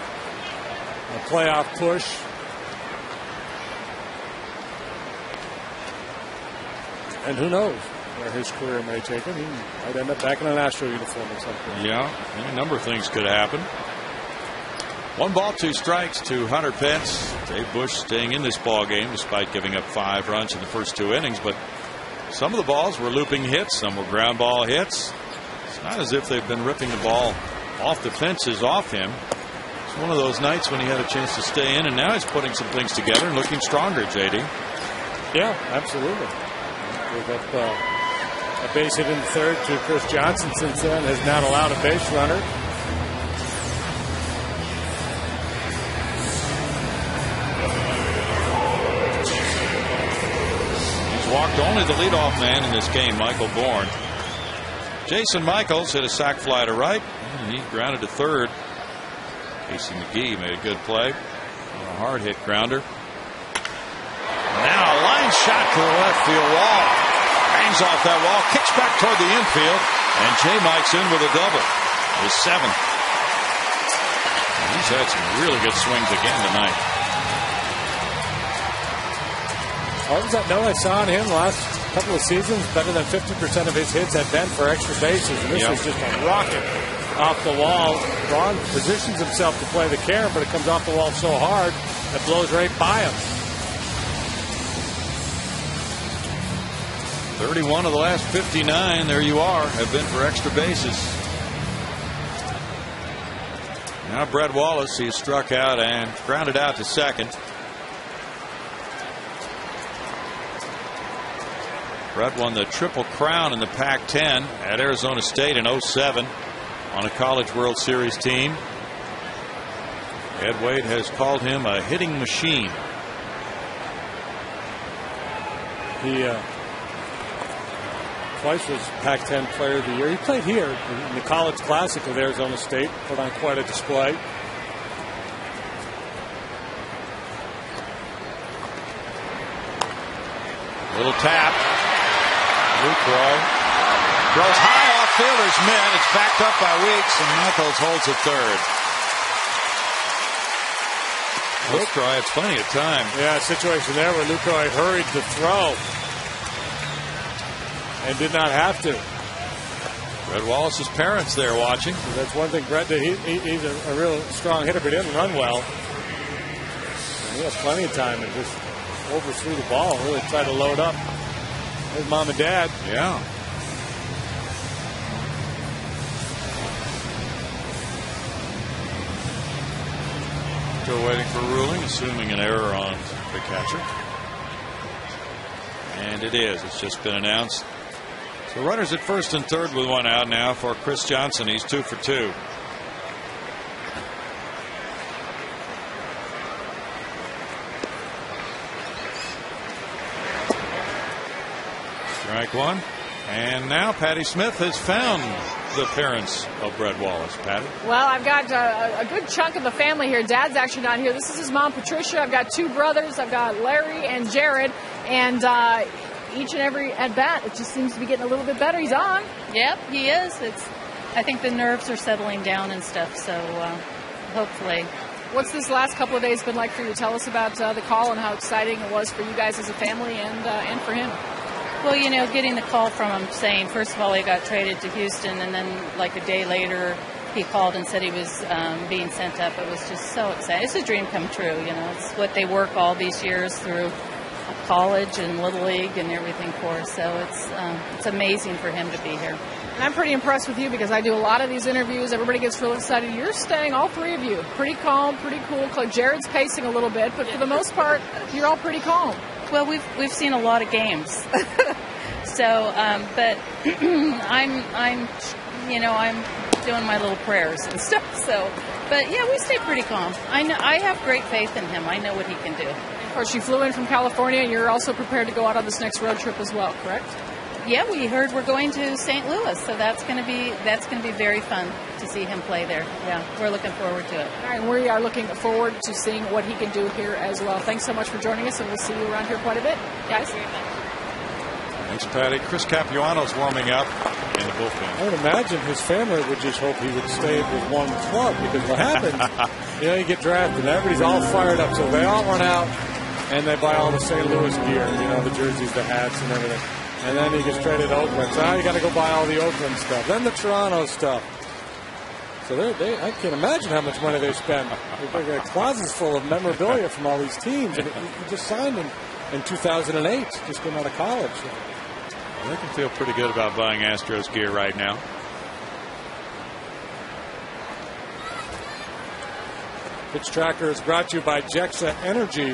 playoff push. And who knows where his career may take him. He might end up back in an Astro uniform at some point. Yeah, a number of things could happen. 1 ball, 2 strikes to Hunter Pence. Dave Bush staying in this ball game despite giving up 5 runs in the first 2 innings. But some of the balls were looping hits, some were ground ball hits. It's not as if they've been ripping the ball off the fences off him. It's one of those nights when he had a chance to stay in, and now he's putting some things together and looking stronger, JD. Yeah, absolutely. Gave up a base hit in the third to Chris Johnson since then. Has not allowed a base runner. He's walked only the leadoff man in this game, Michael Bourne. Jason Michaels hit a sac fly to right, and he grounded to third. Casey McGee made a good play on a hard hit grounder. Now a line shot to the left field wall. Hangs off that wall, kicks back toward the infield, and J. Mike's in with a double. His 7th. He's had some really good swings again tonight. All of that note I saw on him the last couple of seasons, better than 50% of his hits have been for extra bases, and this is just a rocket off the wall. Braun positions himself to play the Karen, but it comes off the wall so hard that blows right by him. 31 of the last 59, there you are, have been for extra bases. Now Brett Wallace, he's struck out and grounded out to second. Brett won the Triple Crown in the Pac-10 at Arizona State in 07 on a College World Series team. Ed Wade has called him a hitting machine. He twice was Pac-10 Player of the Year. He played here in the College Classic of Arizona State, put on quite a display. Little tap. Lucroy throws high off fielder's mitt. It's backed up by Weeks, and Michaels holds it third. Lucroy had plenty of time. Yeah, a situation there where Lucroy hurried to throw and did not have to. Brett Wallace's parents there watching. So that's one thing Brett did. He's a real strong hitter, but he didn't run well. And he had plenty of time and just overthrew the ball, really tried to load up his mom and dad. Yeah. Still waiting for a ruling, assuming an error on the catcher. And it is. It's just been announced. So runners at first and third with 1 out now for Chris Johnson. He's 2 for 2. Strike 1. And now Patty Smith has found the parents of Brett Wallace. Patty? Well, I've got a good chunk of the family here. Dad's actually not here. This is his mom, Patricia. I've got 2 brothers. I've got Larry and Jared. And each and every at bat, it just seems to be getting a little bit better. He's on. Yep, he is. I think the nerves are settling down and stuff, so hopefully. What's this last couple of days been like for you? Tell us about the call and how exciting it was for you guys as a family and for him. Well, getting the call from him saying, first of all, he got traded to Houston, and then like a day later, he called and said he was being sent up. It was just so exciting. It's a dream come true. It's what they work all these years through college and Little League and everything for. So it's amazing for him to be here. And I'm pretty impressed with you because I do a lot of these interviews. Everybody gets real excited. You're staying, all three of you, pretty calm, pretty cool. Jared's pacing a little bit, but for the most part, you're all pretty calm. Well, we've seen a lot of games, so but I'm doing my little prayers and stuff. So, but yeah, we stay pretty calm. I have great faith in him. I know what he can do. Of course, you flew in from California, and you're also prepared to go out on this next road trip as well, correct? Yeah, we heard we're going to St. Louis, so that's going to be very fun to see him play there. Yeah, we're looking forward to it. All right, and we are looking forward to seeing what he can do here as well. Thanks so much for joining us, and we'll see you around here quite a bit, guys. Thanks, Patty. Chris Capuano's warming up in the bullpen. I would imagine his family would just hope he would stay with one club, because what happens, you get drafted, and everybody's all fired up, so they all run out and they buy all the St. Louis gear, the jerseys, the hats, and everything. And then he gets traded to Oakland. So now you got to go buy all the Oakland stuff. Then the Toronto stuff. So I can't imagine how much money they spend. They've got closets full of memorabilia from all these teams. And he just signed in 2008, just getting out of college. Well, they can feel pretty good about buying Astros gear right now. Pitch Tracker is brought to you by Jexa Energy.